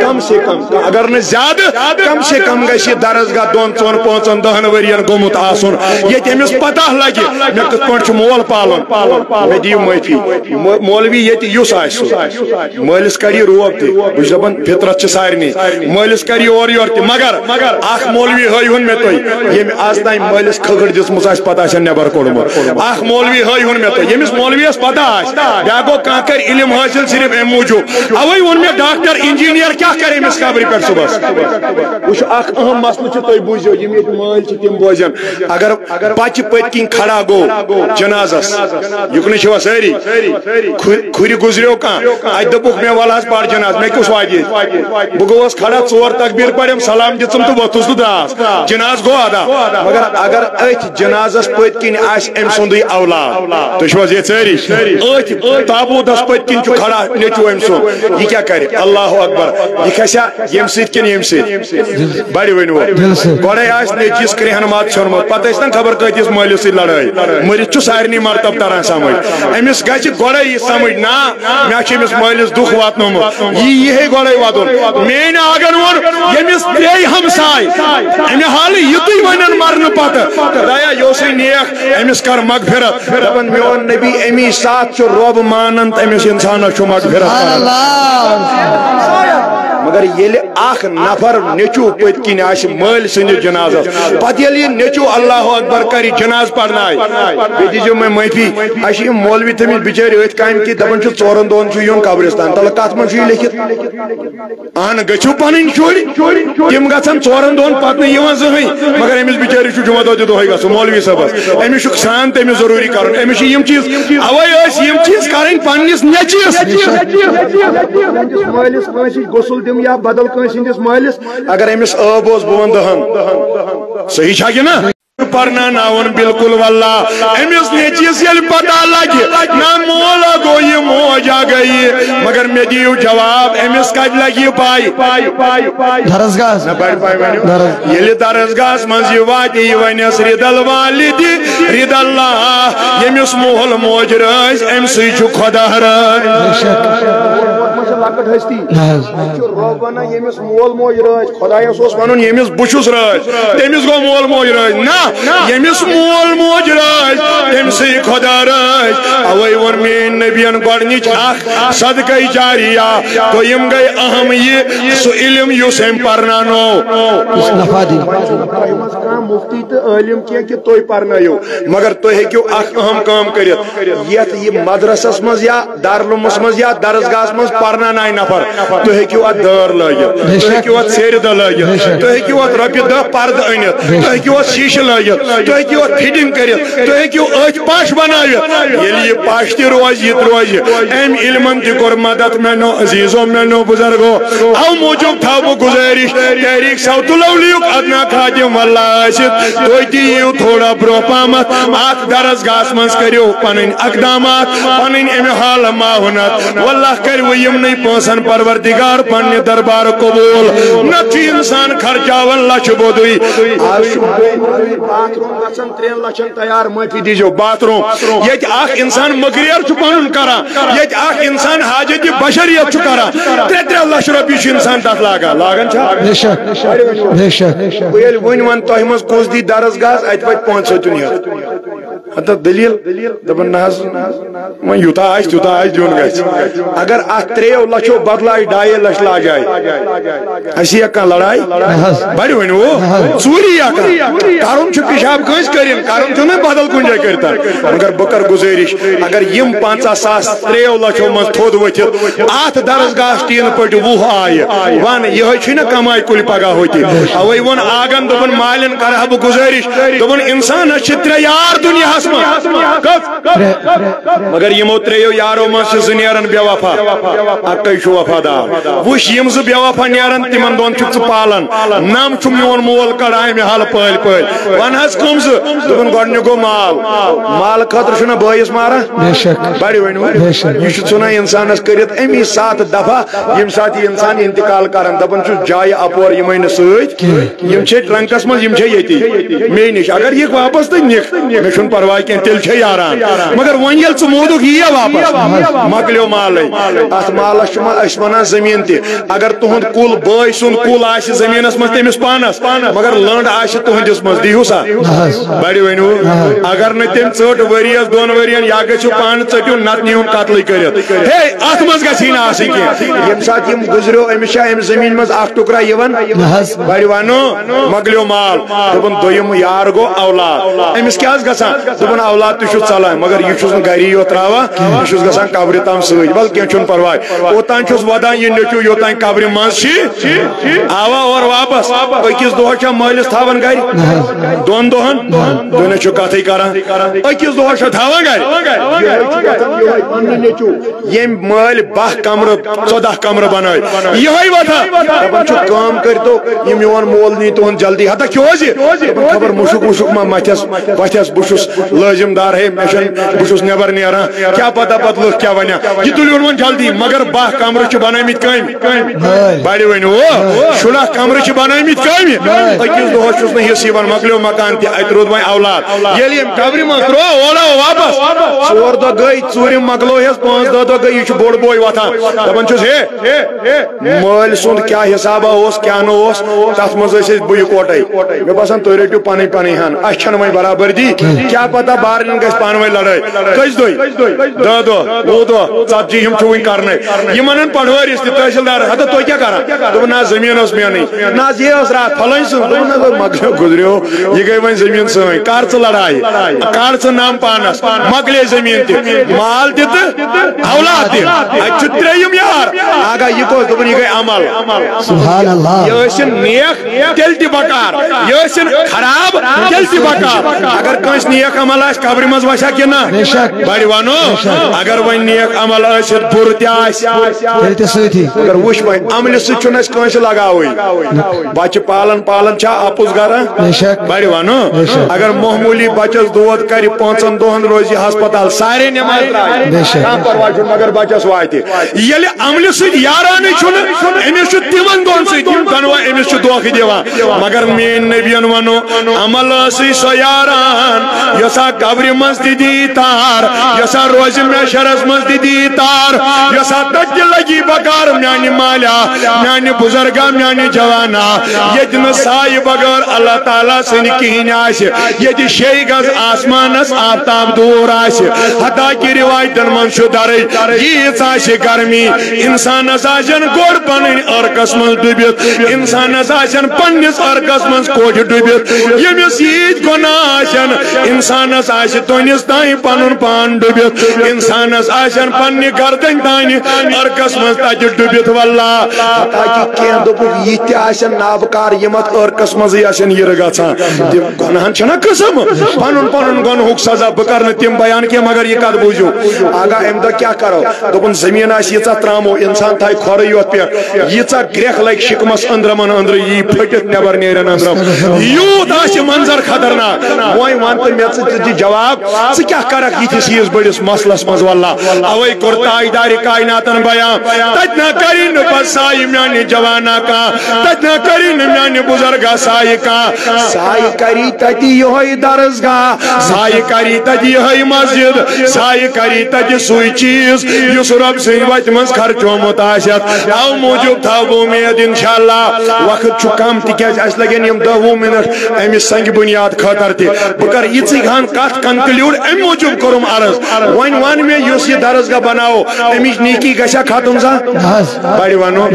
کم سے کم اگر نہ زیادہ کم سے کم گھس درسگاہ 2 4 5 10 ورین گومت آسن یہ امس پتہ لگہ مے کت پہ مول پالن مے دیو معافی مولوی یہ یس آہ مالس کڑی روب تہ بہ دپان فطرت چھ سارنی مالس کر اور تہ مگر اخ مولوی ہن مے تہ یم آز تین مالس کھگڑ دسمس آس پتہ آس نبر کوڑمت اخ مولوی ہن مے تہ یمس مولویس پتہ آس بیا گو کان کر علم حاصل صرف ام موجوب اوے ون مے ڈاکٹر انجینئر کیا کرے امس قبر پہ صبح وچ اخ اہم مسئلہ چھ تہ بوزیو یم یہ مال چھ تم بوزن اگر بچہ پت کن کھڑا گو جنازس یکن چھو ساری کھری گزریو کان ات دپک مے ول حظ پڑھ جناز مے کس واجی بہ گوس کھڑا 4 تکبیر پڑھم سلام دژم تو وتھس تو دراس جناز گو ادا مگر اگر ات جنازس پت کن آس ام سندی اولاد تو چھو یہ ساری ات تابوتس پت کن چھ کھڑا نیچو ام سن یہ کیا کرے اللہ اکبر یہ کھسیا یم سیت کن یم سیت بڑی ونو گوڑے آس نیچس کرہن مات چھرمت پتہ اس خبر کتس مالس سی لڑائی مرت چھ سارنی مرتب تران سمجھ امس گژھِ گوڑے یہ سمجھ نا مے چھ امس مالس دکھ واتنومت یہ گوڑے واتن مین آگن ون یمس ترے ہمسائے امہ حال یتھی ونن مرن پتہ خدایا یوسے نیک امس کر مغفرت دپن میون نبی امی ساتھ چھ رب مانن امس انسان چھ مغفرت مگر یل اخ نفر نیچو پت کن آس مل سند جنازس پتہ یل یہ نیچو اللہ اکبر کری جناز پڑھنائے بی دیجو میں معافی اس مولوی تمس بچار ات کام کی دپن 4 دون چھ یون قبرستان تل کت من چھ لکھت ان گچھو پنن شوڑ تم گژھن 4 دون پتہ نہ یوان زہی مگر امس بچار چھ جمعہ دہ دہے گژھو مولوی صاحبس امس چھ سان تمس ضروری کرن امس یم چیز اوے اس یم چیز کرن پننس نیچس مالس کانسی غسل یا بدل کس ہندس مالس اگر امس آب اس بون دہن صحیح چھا کہ نا پرنا ناون بالکل واللہ امس نیچیس یل پتہ لگہ نہ مولا گو یہ موجا گئی مگر میں دیو جواب امس کت لگی پائی درسگاہ یل درسگاہ من یہ وات یہ ونس رد الوالد رد اللہ یمس مول موج راز ام سی چھ خدا راز لکٹ ہستی رب ونان یمس مول موج راز خدایس اوس ونن یمس بچس راز تمس گو مول موج راز نا یمس مول موج راز تم سی خدا راز اوے ون مین نبیان گۄڈنِچ اخ صدقہ جاریہ تو یم گئی اہم یہ سو علم یس ام پرنانو مفتی تو عالم کی تھی پرنو مگر تھی ہیکو اخ اہم کام کرت یت یہ مدرسس مز یا دارالعلومس مز یا درسگاہس مز پرنانائے نفر تھی ہیکو ات دار لگت تھی ہیکو ات سیر دہ لگت تھی ہیکو ات رۄپیہ 10 پرد انت تھی ہیکو ات شیشہ لگت تھی ہیکو ات فٹنگ کرت تھی ہیکو ات پش بنائت یل یہ پش تہ روز یہ روز ام علمن تہ کور مدد مینو عزیزو مینو بزرگو او موجود تھو بہ گزارش تحریک صوت الاولیاء ادنا خادم واللہ آسد تھی یو تھوڑا برو پامت ات درسگاہس مز کریو پنن اقدامات پنن ام حال معاونت واللہ کرو یمنی پونسن پروردگار پنہ دربار قبول نہ انسان خرچاون لچھ بودی باتھ روم گژھن 3 لچھن تیار معافی دیجو باتھ روم یت اخ انسان مغریر چھ پنن کران یت اخ انسان حاجت بشریت چھ کران 3 لچھ رۄپیہ چھ انسان تتھ لاگان چھا بے شک بہ یل ون تہ مز کس دی درسگاہس ات وت 500 حتى دلیل دپن نہ وۄنۍ یوٗتاہ آسہِ تیوٗتاہ آسہِ دیُن گژھِ اگر اتھ 3 لچھو بدلایہِ 2.5 لچھ لاجاے اسی یا کانٛہہ لڑائی بڑِ ؤنِو ژوٗری یا کانٛہہ کرُن چھُ پیشاب کٲنٛسہِ کٔرِنۍ کرُن چھُنہٕ بدل کُنہِ جایہِ کٔرِتھ مگر بہٕ کرٕ گُزٲرِش اگر یِم 50,000 3 لچھو منٛز تھوٚد ؤتھِتھ اتھ درسگاہس ٹیٖنہٕ پٲٹھۍ 20 آیہِ ون یِہوٚے چھُے نہ کماے کُلہِ پگاہ ہوٚتہِ اوے ووٚن آگن دوٚپُن مالٮ۪ن کرٕ ہا بہٕ گُزٲرِش دوٚپُن انسانس چھِ 3 یار دُنیاہس منٛز مگر یِمو 3 یارو منٛز چھِ 2 نیران بے وفا اَکٕے چھُ وفادار وٕچھ یِم 2 بے وفا نیران تِمن دۄن چھُکھ ژٕ پالان نم چھُ میون مول کڑان مےٚ حل پٲلۍ پٲلۍ ون حظ کٕم 2 دوٚپُن گۄڈٕنیُک گوٚو مال خٲطرٕ چھُنہ بٲیِس ماران بڑِ ؤنِو یہِ چھُ ژھٕنان انسانس کٔرِتھ امی 7 دفعہ ییٚمہِ ساتہٕ یہِ انسان انتقال کران دپان چھُ جایہِ اپور یِمے نہٕ سۭتۍ یِم چھِ ٹرنکس منٛز یِم چھِ ییٚتی مے نِش اگر یِکھ واپس تہٕ نِکھ مےٚ چھُنہٕ پرواے کینٛہہ تیٚلہِ چھے یاران مگر وۄنۍ ییٚلہِ ژٕ مودُکھ یی واپس مۄکلیو مالے اتھ مالس چھُ أسۍ ونان زٔمیٖن تہِ اگر تُہُنٛد کُل بٲے سُنٛد کُل آسہِ زٔمیٖنس منٛز تٔمِس پانس مگر لٔنڈ آسہِ تُہنٛدِس منٛز دیٖہِو سا بڑِ ؤنِو اگر نہٕ تٔمۍ ژٔٹ ؤرِیَس 2 ؤرین یا گٔژھِو پانہٕ ژٔٹِو نتہٕ نیٖہُن قتلٕے کٔرِتھ ہے اتھ منٛز گژھی نہٕ آسٕنۍ کینٛہہ ییٚمہِ ساتہٕ یِم گُزریو أمِس چھا اَمہِ زٔمیٖن منٛز 1 ٹُکرا یِوان بڑِ ونو مۄکلیو مال دوٚپُن دوٚیِم یار گوٚو اولاد أمِس کیٛاہ حظ گژھان دوٚپُن اولاد تہِ چھُ ژلان مگر یہِ چھُس نہٕ گری یوت تراوان یہِ چھُس گژھان قبرِ تام سۭتۍ ول کینٛہہ چھُنہٕ پرواے اوتانۍ چھُس ودان یہِ نیٚچوٗ یوتانۍ قبرِ منٛز چھِ آوا اور واپس أکِس دۄہس چھا مٲلِس تھاوان گرِ 2 دۄہن دُنیا چھُ کتھٕے کران أکِس دۄہس چھا تھاوان گرِ ییٚمۍ مٲلۍ 12 کمرٕ 14 کمرٕ بنٲے یِہوٚے وتھان دپان چھُ کٲم کٔرتو یہِ میون مول نی تُہُنٛد جلدی ہتا کھیوٚوُس یہِ خبر مُشُک وُشُک ما متھٮ۪س وتھٮ۪س بہٕ چھُس لٲزِم دار ہے مےٚ چھُنہٕ بہٕ چھُس نٮ۪بر نیران کیٛاہ پتہ پتہٕ لُکھ کیٛاہ ونیا یہِ تُلِوُن وۄنۍ جلدی مگر 12 کمرٕ چھِ بنٲومٕتۍ کامہِ بڑِ ؤنِو 16 کمرٕ چھِ بنٲومٕتۍ کامہِ أکِس دۄہس چھُس نہٕ حصہٕ یِوان مۄکلیو مکان تہِ اَتہِ روٗد وۄنۍ اولاد ییٚلہِ أمۍ قبرِ منٛز ترٛوو اورٕ واپس 4 دۄہ گٔے ژوٗرِم مۄکلوہس 5 دہ دۄہ گٔے یہِ چھُ بوٚڑ بوے وتھان دپان چھُس ہے مٲلۍ سُنٛد کیٛاہ حسابہ اوس کیٛاہ نہٕ اوس تتھ منٛز ٲسۍ أسۍ بہٕ اِکوٹے مےٚ باسان تُہۍ رٔٹِو پنٕنۍ پنٕنۍ ہن اسہِ چھنہٕ وۄنۍ برابردی کیٛاہ پتہ بارنٮ۪ن گژھِ پانہٕ ؤنۍ لڑٲے کٔژِ دۄہہِ 10 دۄہ 20 دۄہ ژتجی یِم چھُ وُنہِ کرنے یہِ ونان پٹوٲرِس تہِ تحصیلدار ہتا تُہۍ کیٛاہ کران دوٚپُن نہ زٔمیٖن ٲس میٛٲنٕے نہ حظ یہِ ٲس راتھ پھلٲنۍ سٕنٛز دوٚپُن نہ مۄکلیو گُزریو یہِ گٔے وۄنۍ زٔمیٖن سٲنۍ کر ژٕ لڑایہِ کڑ ژٕ نام پانس مۄکلے زٔمیٖن تہِ مال تہِ تہٕ اولاد تہِ اتہِ چھُ 3 یار آگاہ یہِ کۄس دوٚپُن یہِ گٔے عمل سبحان اللہ یہِ ٲسِن نیک تیٚلہِ تہِ بکار یہِ ٲسِن خراب تیٚلہِ تہِ بکار اگر کٲنٛسہِ نیک عمل آسہِ قبرِ منٛز وسیا کِنہٕ بڑِ ونو اگر وۄنۍ نیک عمل ٲسِتھ بُرٕ تہِ آسہِ مگر وٕچھ وۄنۍ عملہِ سۭتۍ چھُنہٕ اَسہِ کٲنٛسہِ لگاوٕے بچہِ پالان چھا اپُز گرا بڑِ ونو اگر معموٗلی بچس دود کرِ 5 دۄہن روزِ ہسپتال سارے نٮ۪ماز کانٛہہ پرواے چھُنہٕ مگر بچس واتہِ ییٚلہِ عملہِ سۭتۍ یارانٕے چھُنہٕ أمِس چھُ تِمن دۄہن سۭتۍ یِم دۄنوے أمِس چھُ دھوکہٕ دِوان مگر میٛٲنۍ نبین ونو عمل ٲسٕے سۄ یاران یۄسا قبرِ منٛز تہِ دی تار یۄسا روزِ محشرس منٛز تہِ دی تار یۄسا تتہِ لگی بکار میانہِ مالیہ میانہِ بُزرگا میانہِ جوانا ییٚتہِ نہٕ سایہِ بغٲر اللہ تعالیٰ سٕنٛدِ کِہیٖنۍ آسہِ ییٚتہِ 6 گز آسمانس آفتاب دوٗر آسہِ حتا کہِ رِوایتن منٛز چھُ درٕے ییٖژ آسہِ گرمی انسانس آسن گۄڈ پنٕنۍ ٲرکس منٛز ڈُبِتھ انسانس آسن پننِس ٲرکس منٛز کوٹھِ ڈُبِتھ ییٚمِس ییٖتۍ گۄناہ آسن انسانس آسہِ تۄنِس تانۍ پنُن پان ڈُبِتھ انسانس آسن پننہِ گردن تانۍ ٲرکس منٛز تتہِ ڈُبِتھ واللہ تاکہِ کینٛہہ دوٚپُکھ یہِ تہِ آسن نابکار یِم اتھ ٲرکس منٛزٕے آسن یِرٕ گژھان تِم گۄناہن چھِنہ قٕسم پنُن پنُن گۄنہُک سزا بہٕ کرٕ نہٕ تِم بیان کینٛہہ مگر یہِ کتھ بوٗزِو آگاہ امہِ دۄہ کیٛاہ کرو دوٚپُن زٔمیٖن آسہِ ییٖژاہ ترامو انسان تھایہِ کھۄرٕے یوت پٮ۪ٹھ ییٖژاہ گرٛٮ۪کھ لگہِ شِکمس أنٛدرمن أنٛدرٕ یی پھٔٹِتھ نٮ۪بر نیرن أنٛدرم یوٗت آسہِ منظر خطرناک وۄنۍ ون تہٕ مےٚ ژٕ دِ جواب ژٕ کیٛاہ کرکھ یِتھِس ییٖژ بٔڑِس مسلس منٛز واللہ اوے کوٚر تاجدارِ کایناتن بیان تتہِ نہ کری نہٕ پتہٕ سایہِ میانہِ جوانا کانٛہہ تتہِ نہ کری نہٕ میانہِ بُزرگا سایہِ کانٛہہ سایہِ کری تتہِ یِہوٚے درسگاہ سایہِ کری تتہِ یِہوٚے مسجد سایہِ کری تتہِ سُے چیٖز یُس رۄب سٕنٛدِ وتہِ منٛز خرچومُت آسٮ۪تھ او موٗجوٗب تھاو بہٕ اُمید انشاءاللہ وقت چھُ کم تِکیٛازِ اَسہِ لگن یِم 10-20 منٹ أمِس سنگہِ بُنیاد خٲطرٕ تہِ بہٕ کرٕ یِژٕے ہن کت کنکلیوڈ ام موجود کرم عرض ون ون میں یس یہ درسگاہ بناو امچ نیکی گژھا ختم سا بڑی ونو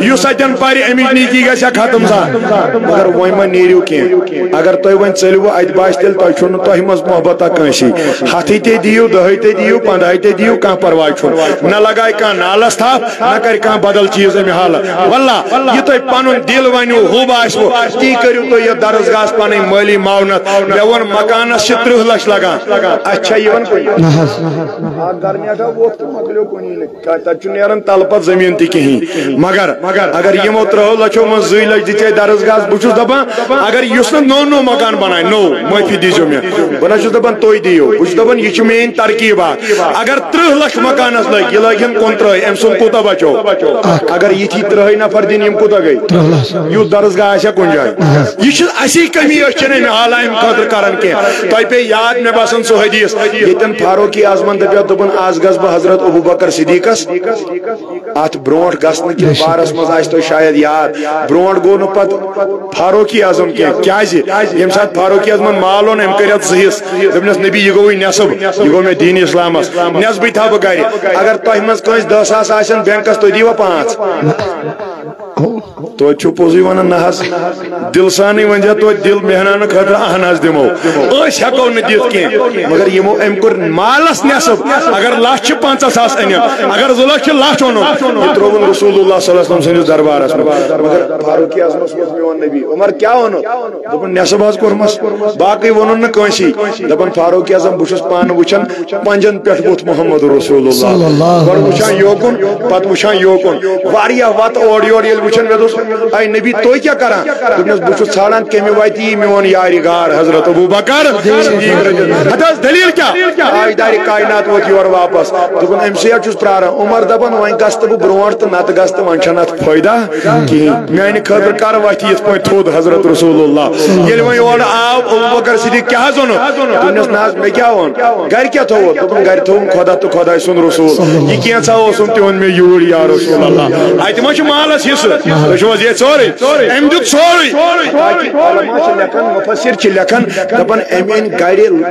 یس اتن پری امچ نیکی گژھا ختم سا مگر وۄنۍ ما نیرو کینٛہہ اگر تُہۍ وۄنۍ ژٔلِوٕ اتہِ باسہِ تیٚلہِ تۄہہِ چھُنہٕ تۄہہِ منٛز محبتا کٲنٛسی ہتھٕے تے دِیِو دہٕے تے دِیِو پنٛدہٕے تے دِیِو کانٛہہ پرواے چھُنہٕ نہ لگایہِ کانٛہہ نالس تھپھ نہ کرِ کانٛہہ بدل چیٖز امہِ حالہٕ واللہ یہ تۄہہِ پنُن دل ونیو ہوب آسوٕ تی کٔرِو تُہۍ یتھ درسگاہس پنٕنۍ مٲلی معاونت مےٚ ووٚن مکانس چھِ 30 لچھ لگان اتھ چھا یِوان گھر نیٹھا ووٚتھ تہٕ مۄکلیو کُنی نہٕ تتہِ چھُ نیران تلہٕ پتہٕ زٔمیٖن تہِ کِہیٖنۍ مگر اگر یِمو 30 لچھو منٛز 2 لچھ دِژے درسگاہس بہٕ چھُس دپان اگر یُس نہٕ نوٚو مکان بنایہِ نوٚو معٲفی دیٖزیو مےٚ بہٕ نہ چھُس دپان تُہۍ دِیِو بہٕ چھُس دپان یہِ چھِ میٲنۍ ترکیب اکھ اگر 30 لچھ مکانس لٔگۍ یہِ لٲگِن 29 أمۍ سُنٛد کوٗتاہ بچو اگر یِتھی 30 نفر دِنۍ یِم کوٗتاہ گٔے یُتھ درسگاہ آسیا کُنہِ جایہِ یہ چھِ اسی کمی أسۍ چھِنہٕ امہِ حالہ امہِ خٲطرٕ کران کینٛہہ تۄہہِ پیٚیہِ یاد مےٚ باسان سُہ حدیث ییٚتٮ۪ن فاروقی اعظمن دپیو دوٚپُن آز گژھٕ بہٕ حضرت ابوٗبکر صدیقس اتھ برونٛٹھ گژھنہٕ کِس بارس منٛز آسہِ تۄہہِ شاید یاد برونٛٹھ گوٚو نہٕ پتہٕ فاروقی اعظم کینٛہہ کیازِ ییٚمہِ ساتہٕ فاروقی اعظمن مال اوٚن أمۍ کٔرۍ اتھ 2 حصہٕ دوٚپنس نبی یہِ گوٚوٕے نٮ۪صٕب یہِ گوٚو مےٚ دیٖنہِ اسلامس نٮ۪صبٕے تھاو بہٕ گرِ اگر تۄہہِ منٛز کٲنٛسہِ 10 ساس آسن بینکس تُہۍ دِیوا 5 توتہِ چھُو پوٚزُے ونان نہ حظ دل سانٕے ؤنزِ توتہِ دل محنانہٕ خٲطرٕ اہن حظ دِمو أسۍ ہٮ۪کو نہٕ دِتھ کینٛہہ مگر یِمو أمۍ کوٚر مالس نٮ۪صٕب اگر 1,50,000 چھِ أنِم اگر 2 لچھ چھِ 1,00,000 اوٚنُم یہِ ترٛووُن رسول اللہ صلی اللہ علیہ وسلم سٕنٛدِس دربارس منٛز مگر فاروقی اعظمس ووٚن میون نبی عمر کیٛاہ ووٚنُتھ دوٚپُن نٮ۪صٕب حظ کوٚرمس باقٕے ووٚنُن نہٕ کٲنٛسی دپان فاروقی اعظم بہٕ چھُس پانہٕ وٕچھان پنٛجن پٮ۪ٹھ بُتھ محمد رسول اللہ گۄڈٕ وٕچھان یوکُن پتہٕ وٕچھان یوکُن واریاہ وتہٕ اورٕ یورٕ ییٚلہِ وٕچھان مےٚ دوٚپُس اے نبی تُہۍ کیٛاہ کران دوٚپنس بہٕ چھُس ژھانڈان کمہِ وتہِ یی میون یارِ گار حضرت ابوٗبکر ہتھ حظ دلیٖل کیٛاہ تاجدارِ کاینات ووت یورٕ واپس دوٚپُن أمسٕے حظ چھُس پراران عمر دپان وۄنۍ گژھٕ تہٕ بہٕ برونٛٹھ تہٕ نتہٕ گژھٕ تہٕ وۄنۍ چھنہٕ اتھ فٲیدہ کِہیٖنۍ میانہِ خٲطرٕ کر وتھِ یِتھ پٲٹھۍ تھوٚد حضرت رسول اللہ ییٚلہِ وۄنۍ اورٕ آو ابوٗبکر صدیق کیٛاہ حظ ووٚنُکھ دوٚپنس نہ حظ مےٚ کیٛاہ ووٚن گرِ کیٛاہ تھوٚوُتھ دوٚپُن گرِ تھوٚوُم خۄدا تہٕ خۄداے سُنٛد رسوٗل یہِ کینٛژھا اوسُم تہِ اوٚن مےٚ یوٗرۍ یا رسول اللہ اتہِ ما چھُ مالس حصہٕ تُہۍ چھِو حظ ییٚتہِ سورُے أمۍ دیُت سورُے مُفسِر چھِ لیکھان دپان أمۍ أنۍ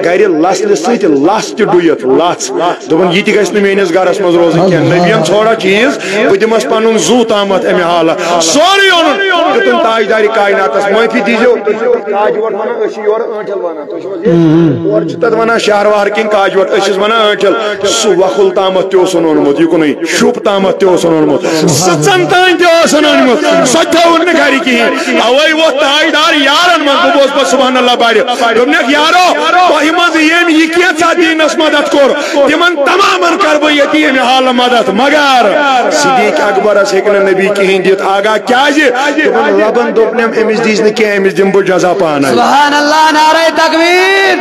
گرِ لژھلہِ سۭتۍ لژھ تہِ ڈُیِتھ لژھ دوٚپُن یہِ تہِ گژھِ نہٕ میٲنِس گرس منٛز روزٕنۍ کینٛہہ نبیَن ژھوڑا چیٖز بہٕ دِمس پنُن زُو تامتھ امہِ حالہٕ سورُے اوٚنُن دیُتُن تاجدارِ کایناتس معٲفی دیٖزیو کاجوٹ ونان أسۍ چھِ یورٕ ٲنٹھل ونان تُہۍ چھِو حظ اورٕ چھِ تتھ ونان شہروار کِنۍ کاجوٹ أسۍ چھِس ونان ٲنٹھل سُہ وۄکھُل تامتھ تہِ اوسُن اوٚنمُت یِکُنُے شُپ تامتھ تہِ اوسُن اوٚنمُت سٕژن تانۍ تہِ اوسُن اوٚنمُت سۄ تہِ تھٲوٕن نہٕ گرِ کِہیٖنۍ اوے ووت تاجدار یارن منٛز بہٕ بوزٕ پتہٕ سبحان اللہ بڑِ دوٚپنکھ یارو تۄہہِ منٛز ییٚمۍ یہِ کینٛژھا دیٖنس مدد کوٚر تِمن تمامن کرٕ بہٕ ییٚتی امہِ حالہٕ مدد مگر صدیق اکبرس ہیٚکہِ نہٕ نبی کِہیٖنۍ دِتھ آگاہ کیازِ دوٚپُن رۄبن دوٚپنم أمِس دیٖز نہٕ کینٛہہ أمِس دِمہٕ بہٕ جزا پانے سبحان اللہ نعرہ تکبیر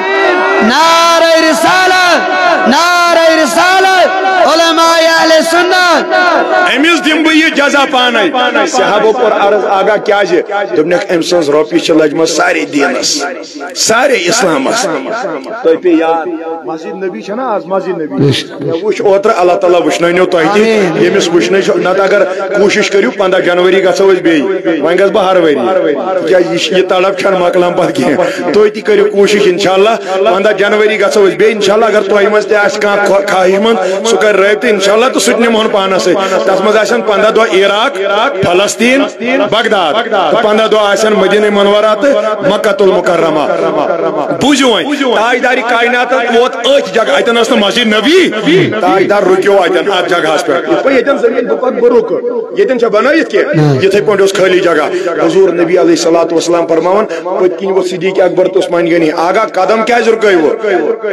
نعرہ رسالت نعرہ رسالت علماء اہل سنت أمِس دِمہٕ بہٕ یہِ جزا پانے صحابو کوٚر عرض آگاہ کیازِ دوٚپنکھ أمۍ سٕنٛز رۄپیہِ چھِ لجمژ سارے دیٖنس سارے اسلامس تۄہہِ پیٚیہِ یاد مسجد نبی چھنا آز مسجد نبی مےٚ وٕچھ اوترٕ اللہ تعالیٰ وٕچھنٲنیو تۄہہِ تہِ ییٚمِس وٕچھنٕے چھُ نتہٕ اگر کوٗشش کٔرِو 15 جنؤری گژھو أسۍ بیٚیہِ وۄنۍ گژھٕ بہٕ ہر ؤری تِکیازِ یہِ تڑپ چھنہٕ مۄکلان پتہٕ کینٛہہ تُہۍ تہِ کٔرِو کوٗشش انشاءاللہ 15 جنؤری گژھو أسۍ بیٚیہِ انشاءاللہ اگر تۄہہِ منٛز تہِ آسہِ کانٛہہ خواہش منٛد سُہ کرِ رٲبطہٕ انشاءاللہ تہٕ سُہ تہِ نِمہون پانس سۭتۍ تتھ منٛز آسن 15 دۄہ عراق فلسطیٖن بغداد تہٕ 15 دۄہ آسن مدینہ منورہ تہٕ مکۃ المکرمہ بوٗزِو وۄنۍ تاجدارِ کاینات ووت أتھۍ جگہ اتٮ۪ن ٲس نہٕ مسجد نبی تاجدار رُکیو اتٮ۪ن اتھ جگہس پٮ۪ٹھ یِتھ پٲٹھۍ ییٚتٮ۪ن زٔمیٖن بہٕ پتہٕ بہٕ رُکہٕ ییٚتٮ۪ن چھا بنٲیِتھ کینٛہہ یِتھٕے پٲٹھۍ اوس خٲلی جگہ حضور نبی علیہ الصلوۃ والسلام فرماوان پٔتۍ کِنۍ ووت صدیق اکبر تہٕ عثمان غنی آگاہ قدم کیازِ رُکٲیوٕ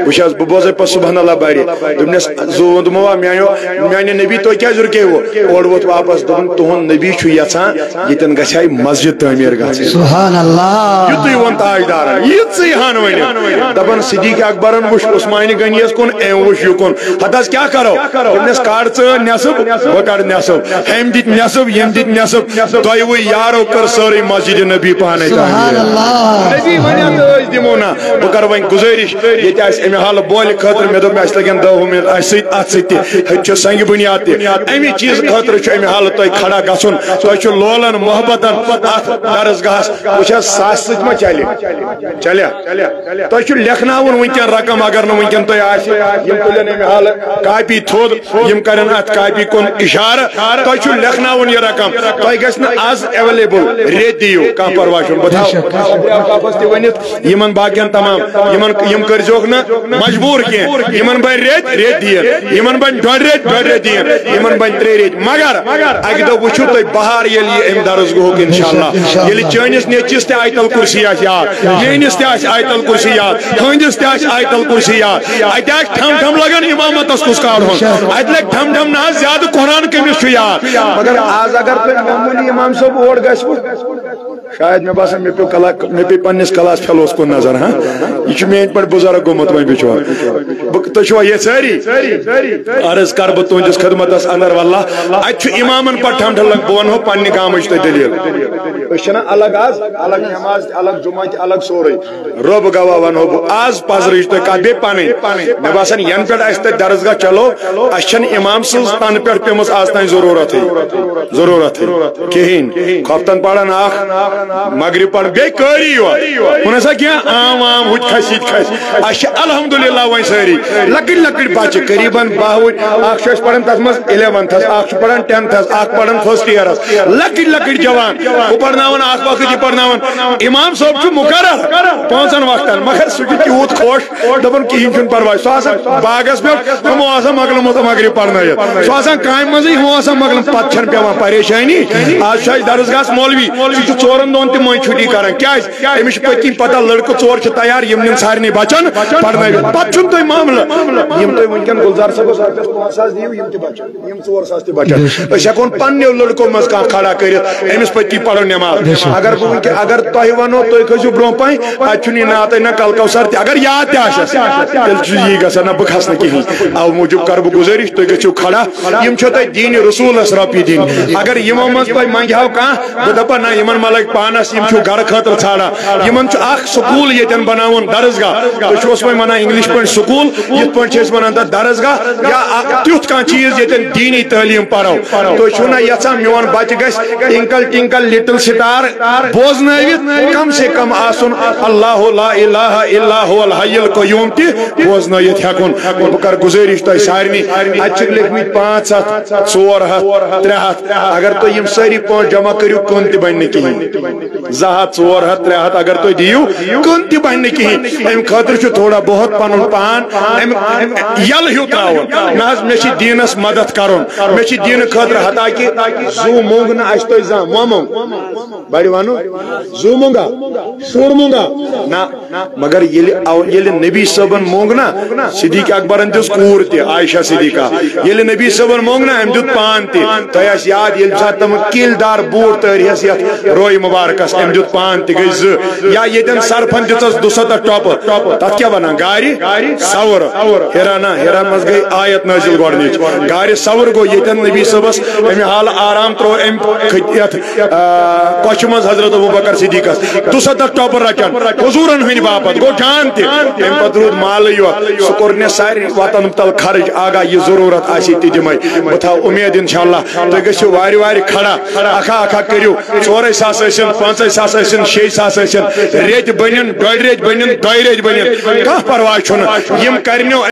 وٕچھ حظ بہٕ بوزے پتہٕ سبحان اللہ بڑِ دوٚپنس دوٚپمو میانہِ نبی تُہۍ کیازِ رُکیوٕ اورٕ ووت واپس دوٚپُن تُہُنٛد نبی چھُ یژھان ییٚتٮ۪ن گژھِ ہا مسجد تعمیٖر گژھٕنۍ سبحان اللہ یُتُے ووٚن تاجدارن یِژٕے ہن ؤنِتھ دپان صدیق اکبرن وٕچھ عثمان غنیَس کُن أمۍ وٕچھ یُکُن ہتہٕ حظ کیٛاہ کرو دوٚپنس کڑ ژٕ نٮ۪صٕب بہٕ کڑٕ نٮ۪صٕب أمۍ دِتۍ نٮ۪صٕب ییٚمۍ دِتۍ نٮ۪صٕب دۄیوٕے یارو کٔر سٲرٕے مسجد نبی پانے نبی ونان تہٕ أسۍ دِمو نہ بہٕ کرٕ وۄنۍ گُزٲرِش ییٚتہِ آسہِ امہِ حالہٕ بولہِ خٲطرٕ مےٚ دوٚپ مےٚ اَسہِ لگن 10 منٹ اَسہِ سۭتۍ اتھ سۭتۍ تہِ ہُتہِ چھِ سنگہِ بُنیاد تہِ بنیاد امی چیز خاطر امہ حالت تہ کھڑا گھن تہ لولن محبتن ات درسگاہس وچ ساس ست ما چلیا تہ لکھن ونکن رقم اگر نہ ونکن تہ یم تلن امہ حال کاپی تھود یم کرن ات کاپی کن اشارہ تہ لکھن یہ رقم تہ گژھِ نہ آز ایویلیبل ریت دیو کانٛہہ پرواہ چھُنہٕ بہٕ تھاو تہِ ؤنِتھ یمن باقین تمام یم کٔرزیوکھ نہٕ مجبور کینٛہہ یمن بن ریت دِیِن یمن بن ڈۄڈ ریت دِیِن یمن بن 3 ریت مگر اکہِ دۄہ وٕچھِو تُہۍ بہار ییٚلہِ یہِ امہِ درسگاہُک انشاءاللہ ییٚلہِ چٲنِس نیٚچوِس تہِ آیتل کُرسی آسہِ یاد میٲنِس تہِ آسہِ آیتل کُرسی یاد تُہنٛدِس تہِ آسہِ آیتل کُرسی یاد اَتہِ آسہِ ٹھم لگان امامتس کُس کاڑہُن اَتہِ لگہِ ٹھم نہ حظ زیادٕ قرآن کٔمِس چھُ یاد مگر آز اگر تُہۍ معموٗلی امام صٲب اور گژھوٕ شاید مے باسان مے پے پنس کلاس فیلوس کن نظر ہاں یہ میان پہ بزرگ گومت وی بچور تھی یہ ساری عرض کر بہ تہندس خدمتس اندر واللہ ات امامن پہ ٹھم ٹھلک بہ ونو پنہ گامچ تہ دلیل الگ آز الگ نماز الگ جمعہ الگ سورے رب گواہ ونو بہ آز پزرچ تہ کت بی پن مے باسان ین پہ اس تہ درسگاہ چلو اس امام سن تن پہ پیمس آز تین ضرورت کہین خفتن پڑھن مغرب پڑھ بے کاری ہو سا کیا عام ہوت کھس اس الحمدللہ ون ساری لکٹ بچہ قریباً 12 اخ پڑھان تس مز 11th اخ پڑھان 10th اخ پڑھان فرسٹ ایئرس لکٹ جوان وہ پڑھناون اخ وقت یہ پڑھناون امام صاحب مقرر 5 وقتن مگر سہ تیوت خوش دپن کہین چھن پرواہ سہ باغس پہ ہمو مکلمت مغرب پڑھنائت سہ کامہ مزے ہمو مکلم پتہ چھن پیوان پریشانی آج درسگاہس مولوی سہ 4 دۄہن تہ مٔنٛزۍ چھُٹی کران کیٛازِ أمِس چھُ پٔتکِنۍ پتہ لڑکہٕ 4 چھِ تیار یِم نِن سارنٕے بچن پرنٲوِتھ پتہٕ چھُنہٕ تۄہہِ معاملہٕ یِم تۄہہِ وٕنکٮ۪ن گُلزار صٲبس رۄپیس 5,000 دِیِو یِم تہِ بچن یِم 4,000 تہِ بچن أسۍ ہٮ۪کون پننیو لڑکو منٛز کانٛہہ کھڑا کٔرِتھ أمِس پٔتکِنۍ پرو نٮ۪ماز اگر بہٕ وٕنکٮ۪ن اگر تۄہہِ ونو تُہۍ کھٔسِو برٛونٛہہ پہن اتہِ چھُنہٕ یہِ نعتٕے نہ کلکوثر تہِ اگر یاد تہِ آسٮ۪س تیٚلہِ چھُ یی گژھان نہ بہٕ کھسہٕ نہٕ کِہیٖنۍ اَوٕ موٗجوٗب کرٕ بہٕ گُزٲرِش تُہۍ گٔژھِو کھڑا یِم چھو تۄہہِ دیٖنہِ رسوٗلس رۄپیہِ دِنۍ اگر یِمو منٛز تۄہہِ منٛگہو کانٛہہ بہٕ دپہٕ نہ یِمن ما لگہِ پانس یِم چھِو گرٕ خٲطرٕ ژھانڈان یِمن چھُ اکھ سکوٗل ییٚتٮ۪ن بناوُن درسگاہ تُہۍ چھِو وۄنۍ ونان انگلش پٲٹھۍ سکوٗل یِتھ پٲٹھۍ چھِ أسۍ ونان تتھ درسگاہ یا تیُتھ کانٛہہ چیٖز ییٚتٮ۪ن دیٖنی تعلیٖم پرو تُہۍ چھِو نہ یژھان میون بچہ گژھِ ٹِنکل لٹل سٹار بوزنٲوِتھ کم سے کم آسُن اللہ لا الہ الا هو الحی القیوم تہِ بوزنٲوِتھ ہٮ۪کُن بہٕ کرٕ گُزٲرِش تۄہہِ سارنٕے اتہِ چھِ لیکھمٕتۍ 500 400 300 اگر تُہۍ یِم سٲری پٲنٛٹھ جمع کٔرِو کٕن تہِ بنہِ نہٕ کِہیٖنۍ 200 400 300 اگر تُہۍ دِیِو کٕن تہِ بنہِ نہٕ کِہیٖنۍ امہِ خٲطرٕ چھُ تھوڑا بہت پنُن پان یلہٕ ہیوٗ تراوُن نہ حظ مےٚ چھِ دیٖنس مدد کرُن مےٚ چھِ دیٖنہٕ خٲطرٕ حتاکہِ زوٗ موٚنٛگ نہٕ اسہِ تۄہہِ زانٛہہ موٚنٛگ بڑِ ونو زوٗ موٚنٛگا شُر موٚنٛگا نہ مگر ییٚلہِ نبی صٲبن موٚنٛگ نا صدیق اکبرن دِژ کوٗر تہِ عائشہ صدیقہ ییٚلہِ نبی صٲبن موٚنٛگ نا أمۍ دیُت پان تہِ تۄہہِ آسہِ یاد ییٚلہِ ساتہٕ تِم کِلۍ دار بوٗٹھ تٲرہس یتھ روے مُبارکس أمۍ دیُت پان تہِ گٔے 2 یا ییٚتٮ۪ن سرفن دِژس 200 ٹۄپہٕ تتھ کیٛاہ ونان گارِ سور ہیرا منٛز گٔے آیت نٲزِل گۄڈنِچ گارِ سور گوٚو ییٚتٮ۪ن نبی صٲبس امہِ حالہٕ آرام ترٛوو أمۍ یتھ کۄچھِ منٛز حضرت ابوبکر صدیقس 200 ٹۄپہٕ رچن حضوٗرن ہٕنٛدِ باپتھ گوٚو جان تہِ امہِ پتہٕ روٗد مالٕے یوت سُہ کوٚر مےٚ سارنٕے وطن تل خرٕچ آگاہ یہِ ضروٗرت آسہِ تہِ دِمے بہٕ تھاو اُمید انشاءاللہ تُہۍ گٔژھِو وارِ کھڑا اکھا کٔرِو 4 ساس ٲسِن 5 ساس ٲسِن 6 ساس ٲسِن ریٚتۍ بٔنِن 2.5 ریٚتۍ بٔنِن 2 ریٚتۍ بٔنِن کانٛہہ پرواے چھُنہٕ یِم کرنو